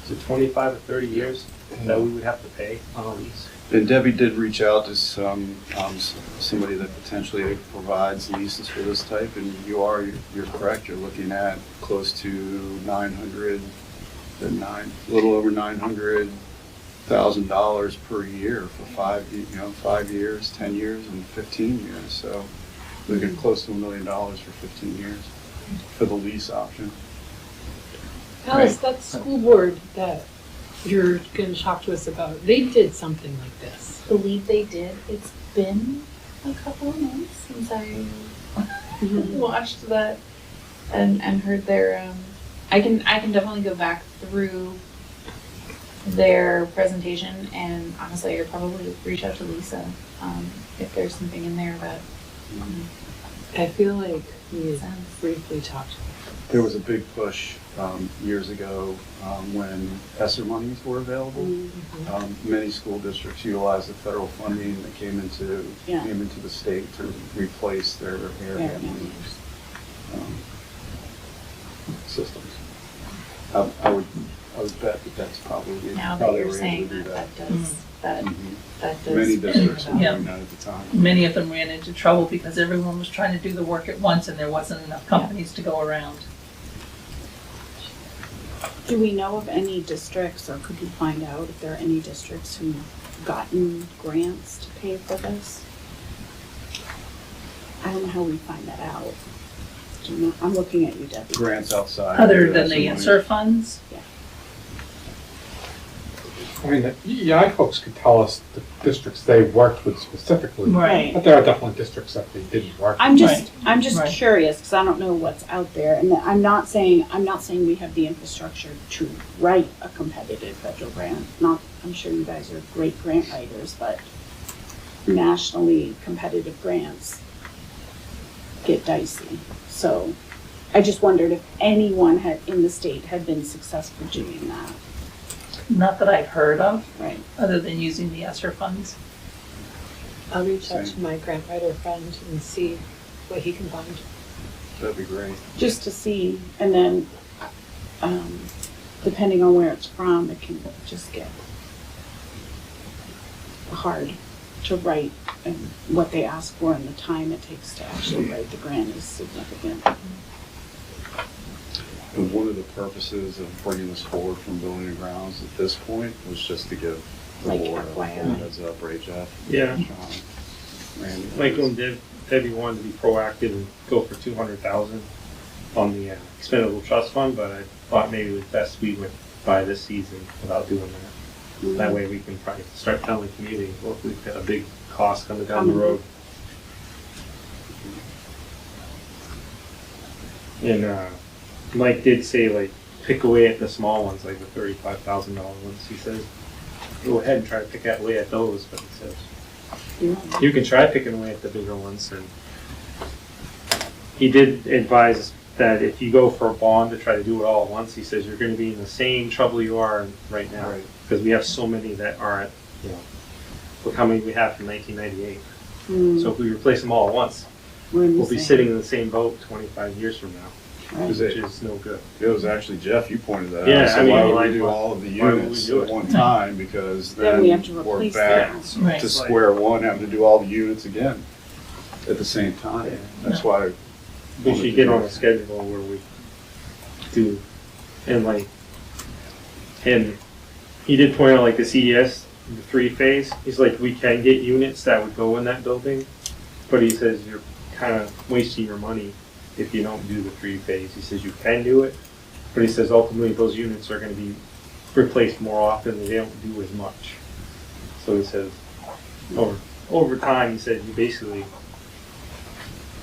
is it 25 or 30 years that we would have to pay on a lease? And Debbie did reach out to somebody that potentially provides leases for this type, and you're correct, you're looking at close to a little over $900,000 per year for 5 years, 10 years, and 15 years. So we're getting close to $1 million for 15 years for the lease option. Alice, that school board that you're going to talk to us about, they did something like this. Believe they did. It's been a couple of months since I watched that and heard their, I can definitely go back through their presentation, and honestly, I'd probably reach out to Lisa if there's something in there that I feel like we briefly talked. There was a big push years ago when ESSER monies were available. Many school districts utilized the federal funding that came into the state to replace their air handling systems. I would bet that's probably now how that they you're were able saying to do that that. does that does Many districts were Yeah. doing that at the time. Many of them ran into trouble because everyone was trying to do the work at once and there wasn't enough companies to go around. Do we know of any districts, or could we find out if there are any districts who've gotten grants to pay for this? I don't know how we find that out. Do you know? I'm looking at you, Debbie. Grants outside. Other of than the money. ESSER funds, I mean, the EEI folks could tell us the districts they worked with specifically. right? But there are definitely districts that they didn't work with. I'm just Right. curious, because I don't know what's out there, and I'm not saying we have the infrastructure to write a competitive federal grant. I'm sure you guys are great grant writers, but nationally competitive grants get dicey. So I just wondered if anyone in the state had been successful doing that. Not that I've heard of, Right. other than using the ESSER funds. I'll reach out to my grant writer friend and see what he can find. That'd be great. Just to see, and then, depending on where it's from, it can just get hard to write, and what they ask for and the time it takes to actually write the grant is significant. And one of the purposes of bringing this forward from Building and Grounds at this point was just to give the Like board a FYI. heads up, right, Jeff? Yeah. Randy? Like when Debbie wanted to be proactive and go for 200,000 on the expendable trust fund, but I thought maybe it was best we went by this season without doing that. That way we can probably start telling the community, look, we've got a big cost coming down the road. And Mike did say, like, pick away at the small ones, like the $35,000 ones. He says, go ahead and try to pick away at those, but he says, you can try picking away at the bigger ones. And he did advise that if you go for a bond to try to do it all at once, he says you're going to be in the same trouble you are right now. Right. Because we have so many that aren't, look how many we have from 1998. So if we replace them all at once, we'll be sitting in the same boat 25 years from now, which is no good. It was actually Jeff, you pointed that out. Yeah, So I mean, why would like, we do all of the why would we units do at it? one time? Because Then then we have to we're replace back them. Right. to square one, having to do all the units again at the same time. Yeah. That's why. We should get on a schedule where we do, and he did point out like the CES, the 3-phase, he's like, we can get units that would go in that building, but he says you're kind of wasting your money if you don't do the 3-phase. He says you can do it, but he says ultimately those units are going to be replaced more often and they don't do as much. So he says, over time, he said you basically,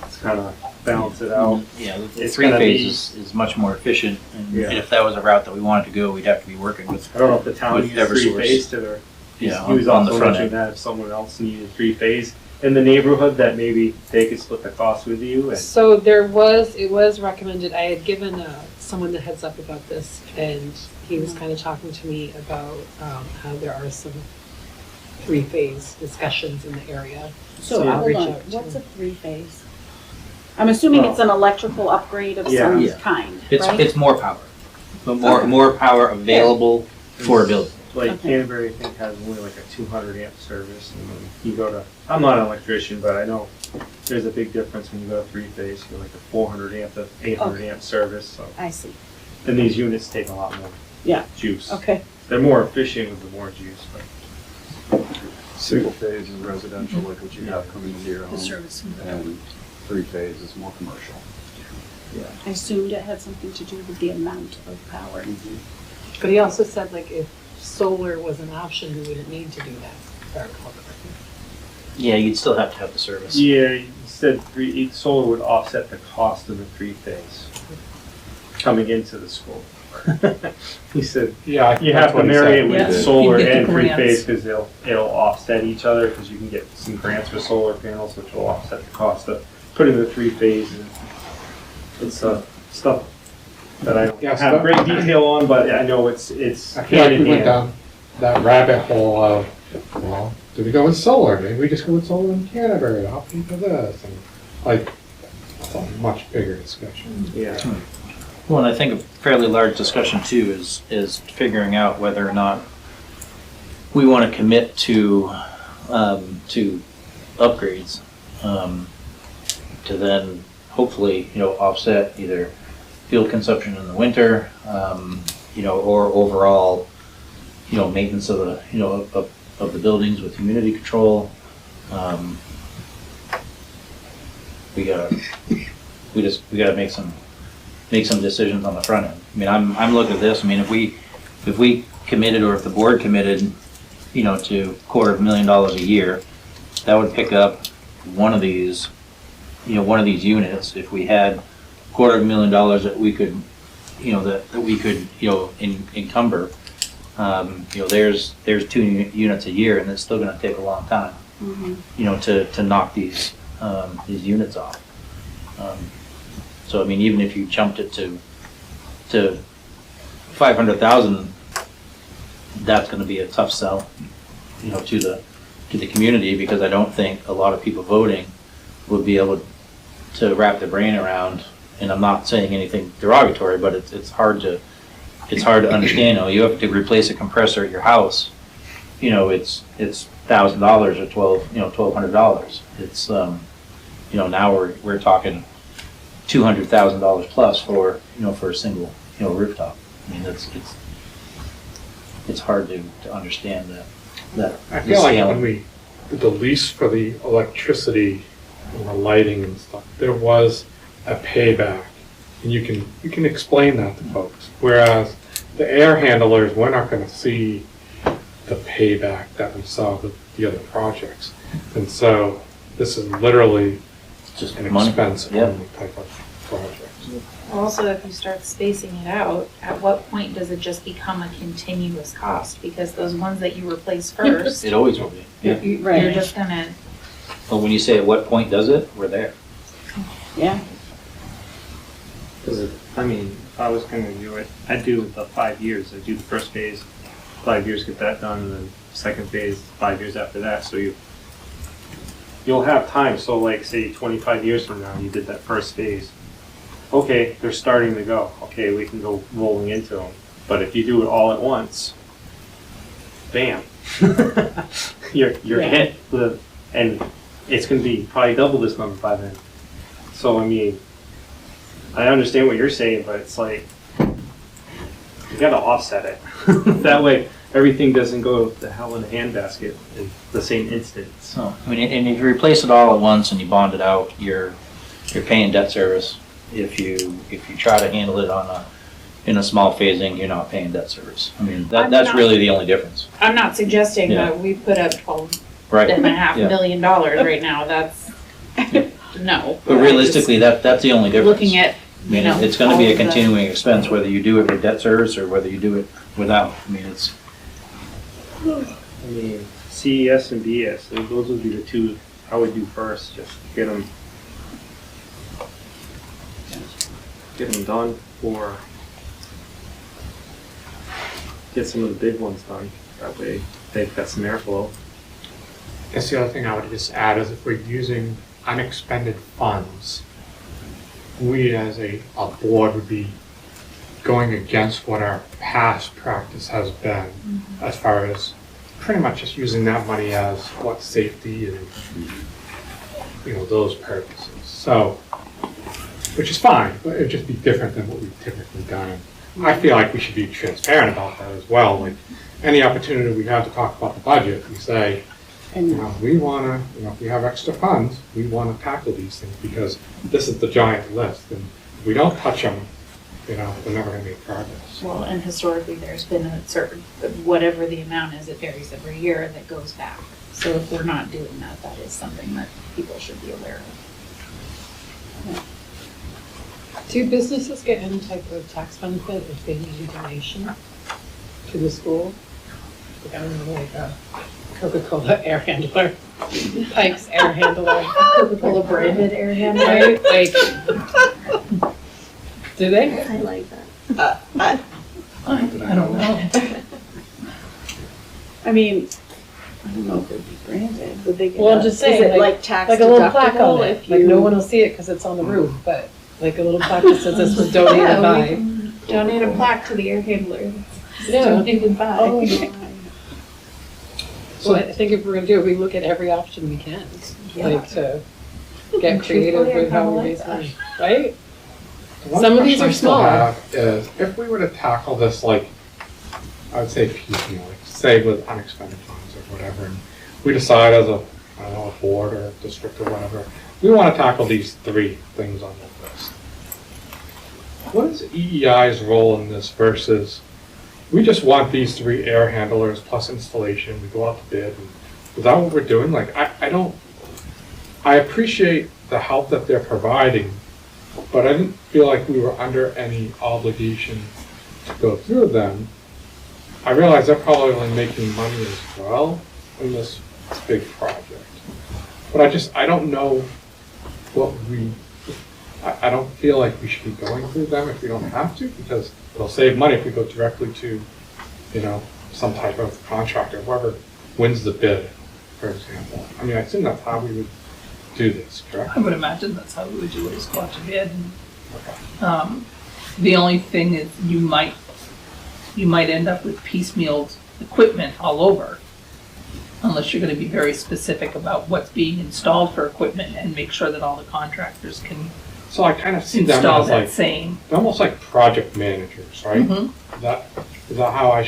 it's kind of balance it out. Yeah, the It's 3-phase is much more efficient, and Yeah. if that was a route that we wanted to go, we'd have to be working with, I don't know if the town With uses Eversource. 3-phase to their, he yeah, was on the also front mentioning end. that if someone else needed 3-phase in the neighborhood, that maybe they could split the cost with you. And So it was recommended, I had given someone the heads up about this, and he was kind of talking to me about how there are some 3-phase discussions in the area. So I'll hold reach on, out to what's him. a 3-phase? I'm assuming it's an electrical upgrade of Yeah. some Yeah. kind, It's, right? it's more power, but more power available for a building. like Okay. Canterbury, I think, has only like a 200 amp service. And then you go to, I'm not an electrician, but I know there's a big difference when you go to 3-phase. You're like a 400 amp to 800 amp service. So, I see. and these units take a lot more Yeah. juice. Okay. They're more efficient with the more juice. But Single phase is residential, like what you have coming into your home. The service. And 3-phase is more commercial. I assumed it had something to do with the amount of power. But he also said like if solar was an option, we wouldn't need to do that. if I recall correctly. Yeah, you'd still have to have the service. yeah, he said solar would offset the cost of the 3-phase coming into the school. He said Yeah. you have to marry it with Yeah. solar You get the and grants. 3-phase because it'll offset each other because you can get some grants for solar panels which will offset the cost of putting the 3-phase in. It's stuff that I don't Yeah, have stuff- great detail on, but I know it's I feel like hand in we went hand. down that rabbit hole of, well, do we go with solar? Maybe we just go with solar in Canterbury, I'll pay for this, and like, it's a much bigger discussion. Yeah. Well, and I think a fairly large discussion too is figuring out whether or not we want to commit to upgrades, to then hopefully, offset either fuel consumption in the winter, or overall, maintenance of the, of the buildings with humidity control. We gotta make some decisions on the front end. I mean, I'm looking at this, I mean, if we committed, or if the board committed, to $250,000 a year, that would pick up one of these units. If we had $250,000 that we could, that we could, encumber, there's 2 units a year, and it's still gonna take a long time, to knock these units off. So, I mean, even if you jumped it to 500,000, that's gonna be a tough sell, you know, to the community, because I don't think a lot of people voting would be able to wrap their brain around, and I'm not saying anything derogatory, but it's hard to understand. You know, you have to replace a compressor at your house, you know, it's $1,000 or $1,200. It's, you know, now we're talking $200,000 plus for, you know, for a single, you know, rooftop. I mean, it's hard to understand that. I feel like when we did the lease for the electricity and the lighting and stuff, there was a payback, and you can explain that to folks. Whereas the air handlers, we're not going to see the payback that we saw with the other projects, and so this is literally Just an money. expense Yeah. only type of project. Also, if you start spacing it out, at what point does it just become a continuous cost? Because those ones that you replace first, It always will be. Yeah. you're just gonna, But when you say at what point does it, we're there. yeah. Because, I mean, if I was gonna do it, I'd do the 5 years. I'd do the first phase, 5 years, get that done, and then second phase, 5 years after that. So you'll have time. So like, say 25 years from now, you did that first phase. Okay, they're starting to go. Okay, we can go rolling into them. But if you do it all at once, bam, you're hit with, and it's going to be probably double this number by then. So I mean, I understand what you're saying, but it's like you got to offset it. That way, everything doesn't go to hell in a handbasket in the same instance. So, I mean, and if you replace it all at once and you bond it out, you're paying debt service. If you try to handle it in a small phasing, you're not paying debt service. I mean, that's really the only difference. I'm not suggesting Yeah. that we put up $12.5 Right. million right now, that's, no. But realistically, that's the only difference. Looking at, I mean, you know, it's gonna be all a of the- continuing expense, whether you do it with debt service or whether you do it without. I mean, it's, I mean, CES and BS, those would be the two I would do first, just get them done, or get some of the big ones done. That way they've got some airflow. I guess the other thing I would just add is if we're using unexpended funds, we as a board would be going against what our past practice has been as far as pretty much just using that money as what safety and, you know, those purposes. So, which is fine, but it'd just be different than what we've typically done. I feel like we should be transparent about that as well. Like any opportunity we have to talk about the budget, we say, you know, we want to, you know, if we have extra funds, we want to tackle these things because this is the giant list, and if we don't touch them, you know, we're never going to make progress. Well, and historically, there's been a certain, whatever the amount is, it varies every year that goes back. So if we're not doing that, that is something that people should be aware of. Do businesses get any type of tax benefit if they need a donation to the school? Like, I don't know, like a Coca-Cola air handler, Pike's air handler. Coca-Cola branded air handler. Right, like, do they? I like that. I don't know. I mean, I don't know if it'd be branded, would they get Well, I'm that? just Is saying, it like, like tax like a little plaque on deductible it, if like you? no one will see it because it's on the roof, but like a little plaque that says this was donated Yeah, by. Donate a plaque to the air handler. Yeah. Donated by. Oh, my. So I think if we're gonna do it, we look at every option we can, like to get creative Truthfully, I with how kinda we like raise that. money, right? One Some of these question I are still small. have is if we were to tackle this, like, I would say piecemeal, like, say with unexpended funds or whatever, and we decide as a, I don't know, a board or a district or whatever, we want to tackle these three things on the list. What is EEI's role in this versus, we just want these three air handlers plus installation, we go out to bid, and is that what we're doing? Like, I appreciate the help that they're providing, but I didn't feel like we were under any obligation to go through them. I realize they're probably only making money as well in this big project. But I don't know what we, I don't feel like we should be going through them if we don't have to, because it'll save money if we go directly to, you know, some type of contractor, whoever wins the bid, for example. I mean, I assume that's how we would do this, correct? I would imagine that's how we would do it, is go out to bid. The only thing is you might end up with piecemealed equipment all over, unless you're gonna be very specific about what's being installed for equipment and make sure that all the contractors can So I kind of see them install as that like, same. they're almost like project managers, right? Mhm. Is that how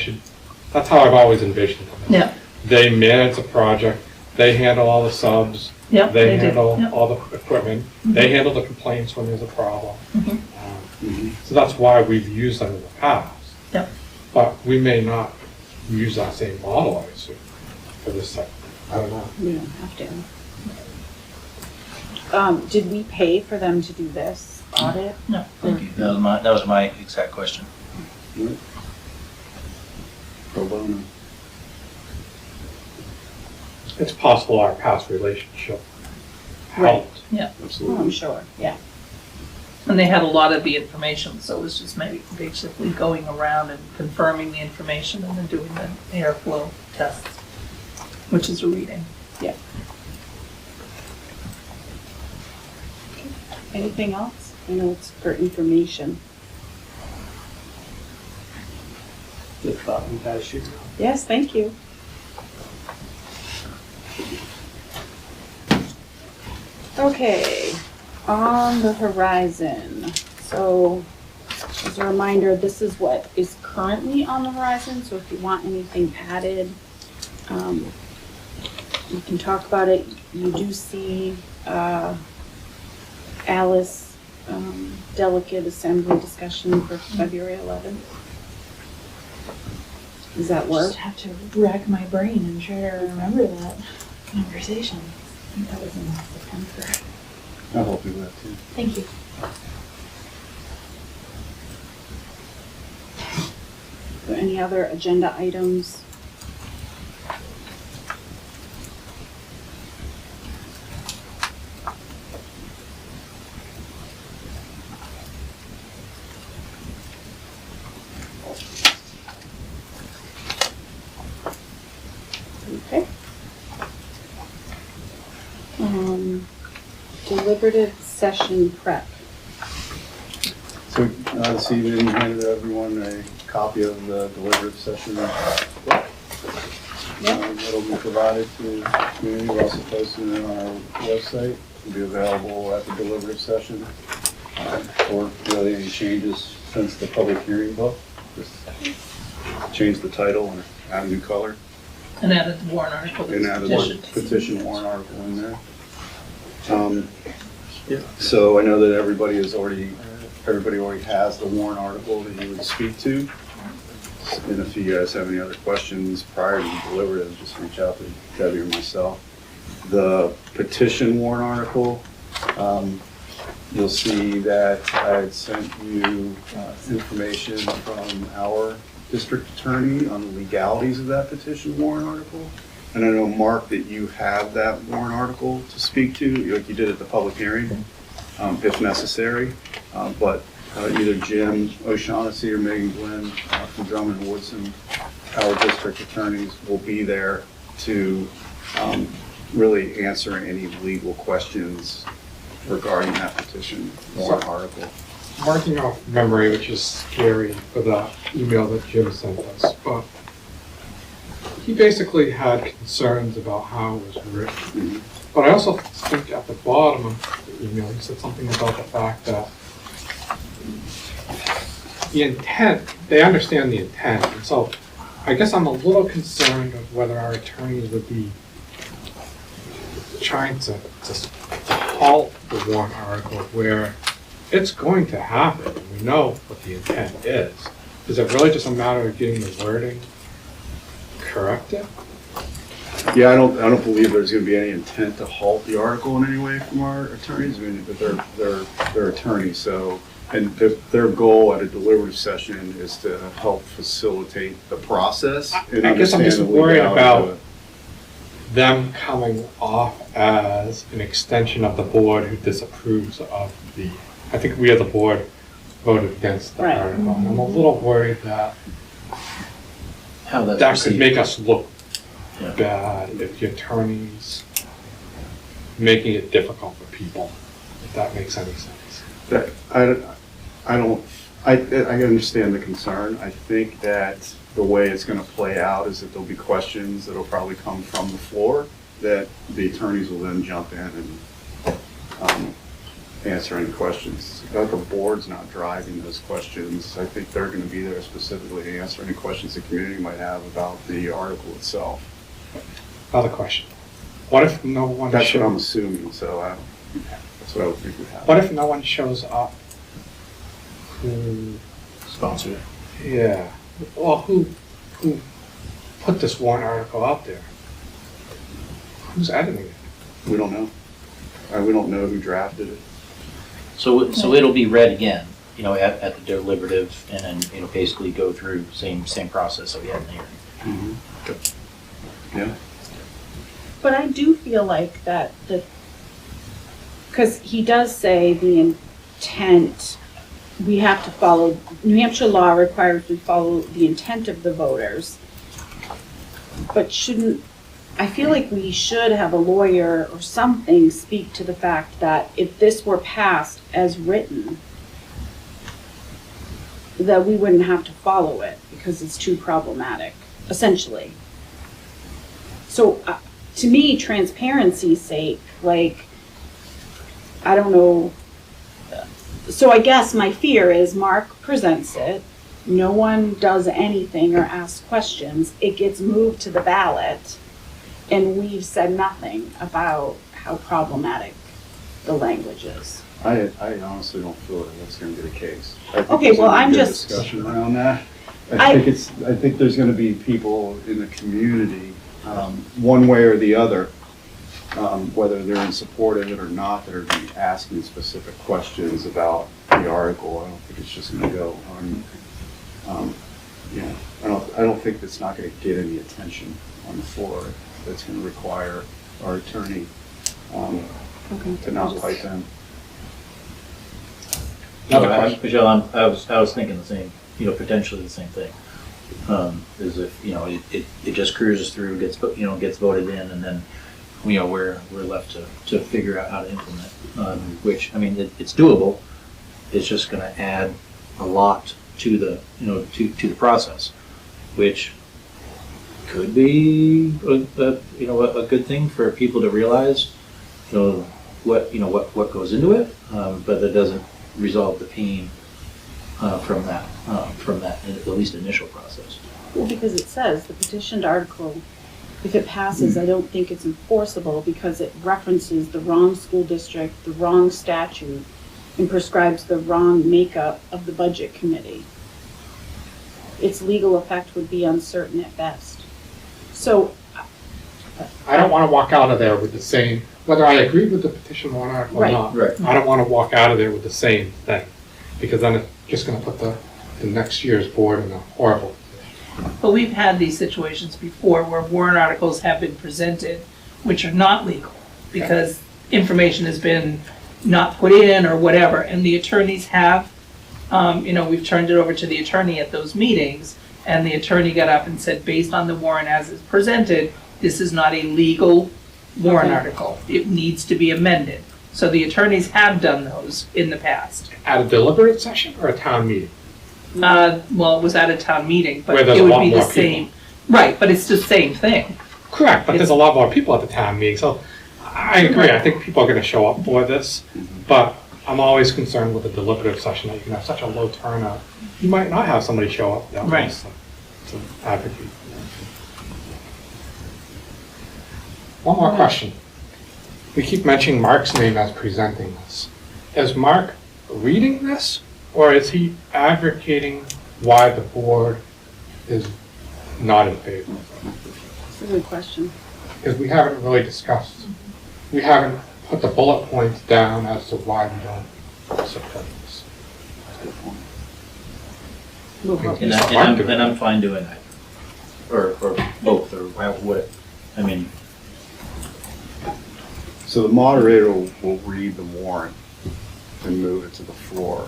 that's how I've always envisioned them. Yeah, They manage the project, they handle all the subs, yeah, they they do, handle yeah. all the equipment, they handle the complaints when there's a problem. Mhm. So that's why we've used them in the past. Yep. But we may not use that same model, I assume, for this type. I don't know. We don't have to. Did we pay for them to do this audit? No, thank you. That was my exact question. Pro bono. It's possible our past relationship helped. Oh, I'm sure, yeah. And they had a lot of the information, so it was just maybe basically going around and confirming the information and then doing the airflow tests, which is a reading. Yeah. Anything else? I know it's for information. Just thought you guys should know. Yes, thank you. Okay, on the horizon. So, as a reminder, this is what is currently on the horizon, so if you want anything added, we can talk about it. You do see, Alice, delegate assembly discussion for February 11th. Does that work? Just have to rack my brain and try to remember that conversation. I think that was in September. I'll help you with that too. Thank you. Are there any other agenda items? Okay. Deliberative session prep. So this evening, I handed everyone a copy of the deliberative session book. That'll be provided to the community. We're also posting it on our website. It'll be available at the deliberative session. Or really any changes since the public hearing book. Just change the title and add a new color. And added the warrant article And that's add a petitioned. petition warrant article in there. So I know that everybody already has the warrant article that you would speak to. And if you guys have any other questions prior to the deliberative, just reach out to Debbie or myself. The petition warrant article, you'll see that I had sent you information from our district attorney on the legalities of that petition warrant article. And I know, Mark, that you have that warrant article to speak to, like you did at the public hearing, if necessary. But either Jim O'Shaughnessy or Megan Glenn from Drummond and Woodson, our district attorneys, will be there to really answer any legal questions regarding that petition warrant article. Marking off memory, which is scary for the email that Jim sent us, but he basically had concerns about how it was written. But I also think at the bottom of the email, he said something about the fact that the intent, they understand the intent. And so I guess I'm a little concerned of whether our attorneys would be trying to halt the warrant article where it's going to happen. And we know what the intent is. Is it really just a matter of getting the wording corrected? Yeah, I don't believe there's going to be any intent to halt the article in any way from our attorneys. I mean, but they're attorneys, so, and their goal at a deliberative session is to help facilitate the process. And I guess I'm just understand the worried legality about of it. them coming off as an extension of the board who disapproves of the I think we as a board voted against the Right. article. And I'm a little worried that How that's that could received. make us look Yeah. bad if the attorney's making it difficult for people, if that makes any sense. That, I understand the concern. I think that the way it's gonna play out is that there'll be questions that'll probably come from the floor that the attorneys will then jump in and, answer any questions. The board's not driving those questions. I think they're gonna be there specifically to answer any questions the community might have about the article itself. Another question. What if no one That's what I'm shows, assuming, so that's what I would think would happen. what if no one shows up? Who, Sponsor. yeah, well, who put this warrant article out there? Who's editing it? We don't know. We don't know who drafted it. So it'll be read again, at the deliberative, and then, basically go through same process that we had in here. Yeah. But I do feel like that because he does say the intent, we have to follow, New Hampshire law requires we follow the intent of the voters. But I feel like we should have a lawyer or something speak to the fact that if this were passed as written, that we wouldn't have to follow it because it's too problematic, essentially. So to me, transparency's sake, like, I don't know. So I guess my fear is Mark presents it, no one does anything or asks questions, it gets moved to the ballot, and we've said nothing about how problematic the language is. I honestly don't feel that that's gonna be the case. I think Okay, there's well, gonna I'm be good just- discussion around that. I- I think there's gonna be people in the community, one way or the other, whether they're in support of it or not, that are gonna be asking specific questions about the article. I don't think it's just gonna go on, I don't think it's not gonna get any attention on the floor. That's gonna require our attorney, to not pipe in. Another question. Michelle, I was thinking the same, potentially the same thing. Is if, it just cruises through, gets voted in, and then, we're left to figure out how to implement. Which, it's doable. It's just gonna add a lot to the, to the process, which could be a good thing for people to realize, what goes into it, but that doesn't resolve the pain from that, at least initial process. Well, because it says the petitioned article, if it passes, I don't think it's enforceable because it references the wrong school district, the wrong statute, and prescribes the wrong makeup of the budget committee. Its legal effect would be uncertain at best. So, I don't want to walk out of there with the same, whether I agree with the petition warrant article or Right. not. Right. I don't want to walk out of there with the same thing, because then it's just going to put the next year's board in a horrible position. But we've had these situations before where warrant articles have been presented, which are not legal, because information has been not put in or whatever, and the attorneys have, we've turned it over to the attorney at those meetings, and the attorney got up and said, based on the warrant as it's presented, this is not a legal warrant Okay. article. It needs to be amended. So the attorneys have done those in the past. At a deliberate session or a town meeting? Well, it was at a town meeting, but Where there's it a would lot be the more people. same. Right, but it's the same thing. Correct, but there's a lot more people at the town meeting, so I agree, I think people are going to show up for this, but I'm always concerned with a deliberative session that you can have such a low turnout. You might not have somebody show up that Right. wants to advocate. One more question. We keep mentioning Mark's name as presenting this. Is Mark reading this, or is he advocating why the board is not in favor? it's a good question. Because we haven't really discussed, we haven't put the bullet points down as to why we don't support this. And I'm fine doing that. Or both, or what, So the moderator will read the warrant and move it to the floor.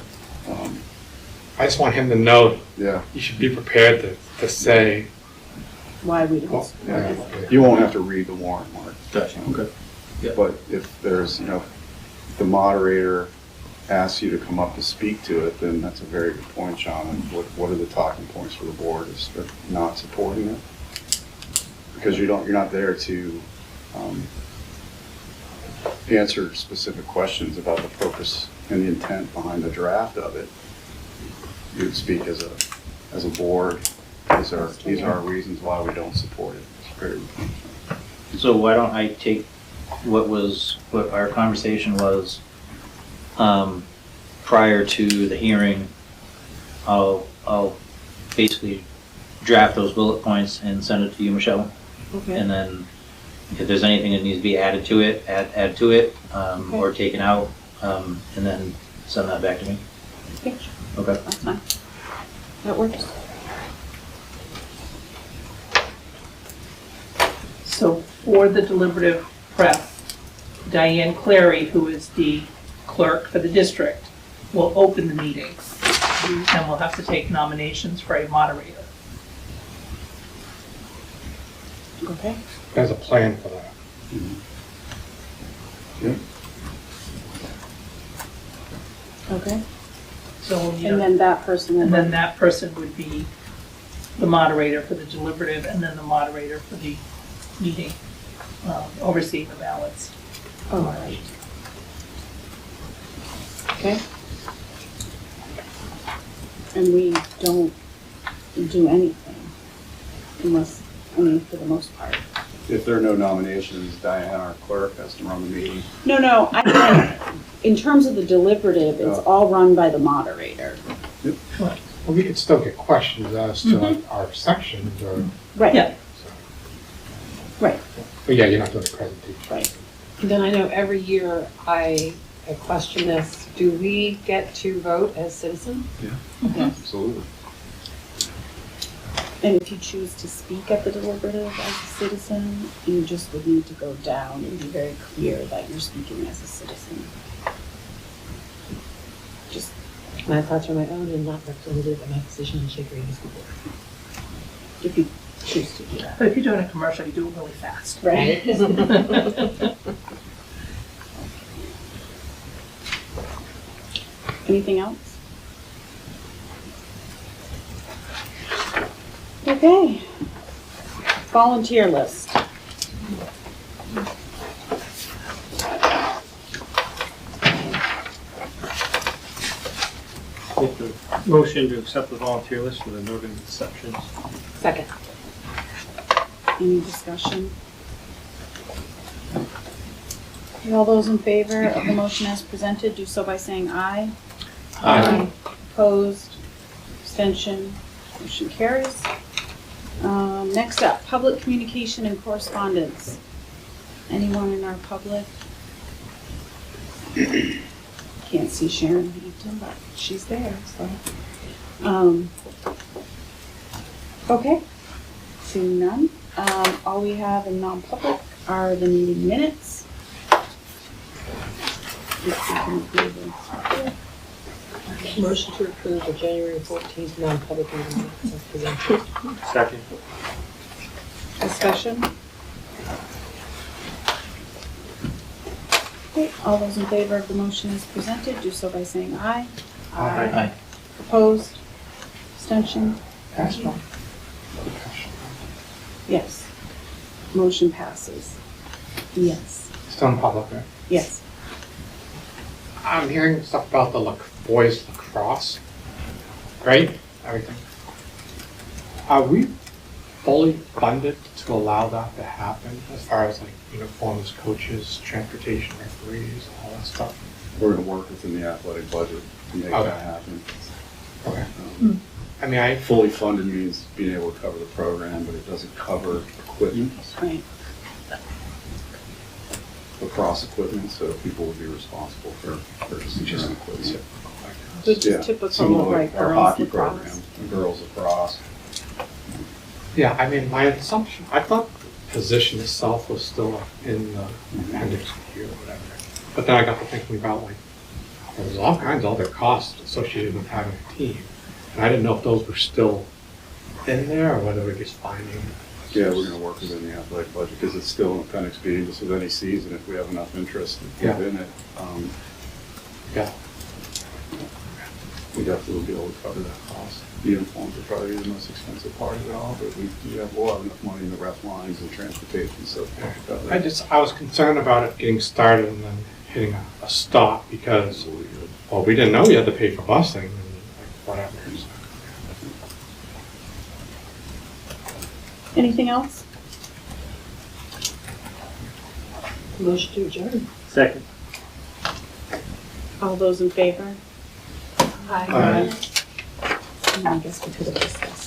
I just want him to know Yeah, you should be prepared to say, Why we don't well, support it. you won't have to read the warrant, Mark. Gotcha, okay. Yeah. But if there's, the moderator asks you to come up to speak to it, then that's a very good point, Sean. And what are the talking points for the board is for not supporting it? Because you're not there to answer specific questions about the purpose and the intent behind the draft of it. You would speak as a board. These are our reasons why we don't support it. It's very good point, Sean. So why don't I take what our conversation was prior to the hearing. I'll basically draft those bullet points and send it to you, Michelle. Okay. And then if there's anything that needs to be added to it, add to it, or taken out, and then send that back to me. Okay. Okay. That's fine. That works. So for the deliberative press, Diane Clary, who is the clerk for the district, will open the meeting. And we'll have to take nominations for a moderator. Okay. there's a plan for that. Okay. So we'll need And then that person will. and then that person would be the moderator for the deliberative, and then the moderator for the meeting, overseeing the ballots. All right. Okay. And we don't do anything unless, for the most part. If there are no nominations, Diane, our clerk, has to run the meeting. No, I mean, in terms of the deliberative, it's all run by the moderator. Well, we could still get questions as to our sections or, Right. Yeah. Right, but yeah, you're not doing a presentation. right. Then I know every year I question this, do we get to vote as citizens? Absolutely. And if you choose to speak at the deliberative as a citizen, you just would need to go down and be very clear that you're speaking as a citizen. Just, My thoughts are my own and not representative of my position in Shaker Union School Board. if you choose to do that. But if you're doing a commercial, you do it really fast. Right. Anything else? Okay. Volunteer list. Make the motion to accept the volunteer list for the noted exceptions. Second. Any discussion? Okay, all those in favor of the motion as presented, do so by saying aye. Aye. Opposed, abstention, motion carries. Next up, public communication and correspondence. Anyone in our public? Can't see Sharon Hampton, but she's there, so. Okay, seeing none. All we have in non-public are the meeting minutes. If we can approve them. Motion to approve the January 14th non-public meeting as presented. Second. Discussion? Okay, all those in favor of the motion as presented, do so by saying aye. Aye. Opposed? Abstention? That's fine. Yes. Motion passes. Yes. Still in public, right? Yes. I'm hearing stuff about the boys lacrosse. Great, everything. Are we fully funded to allow that to happen as far as like uniforms, coaches, transportation, referees, all that stuff? We're going to work within the athletic budget to make Okay. that happen. Okay. I mean, Fully funded means being able to cover the program, but it doesn't cover equipment, Right. lacrosse equipment, so people would be responsible for purchasing Just their equipment. Which Yeah, is typical similar of to like our girls hockey lacrosse. program, and girls lacrosse. Yeah, I mean, my assumption, I thought the position itself was still in the appendix here or whatever. But then I got to thinking about like there's all kinds of other costs associated with having a team. And I didn't know if those were still in there or whether we're just finding. Yeah, we're gonna work within the athletic budget, because it's still an appendix B, just with any season, if we have enough interest Yeah. within it. Yeah. We definitely will be able to cover that cost. The uniforms are probably the most expensive part of it all, but we'll have enough money in the ref lines and transportation, so. I was concerned about it getting started and then hitting a stop because, well, we didn't know we had to pay for busing and like whatever. So. Anything else? Motion to adjourn. Second. All those in favor? I guess we could have discussed.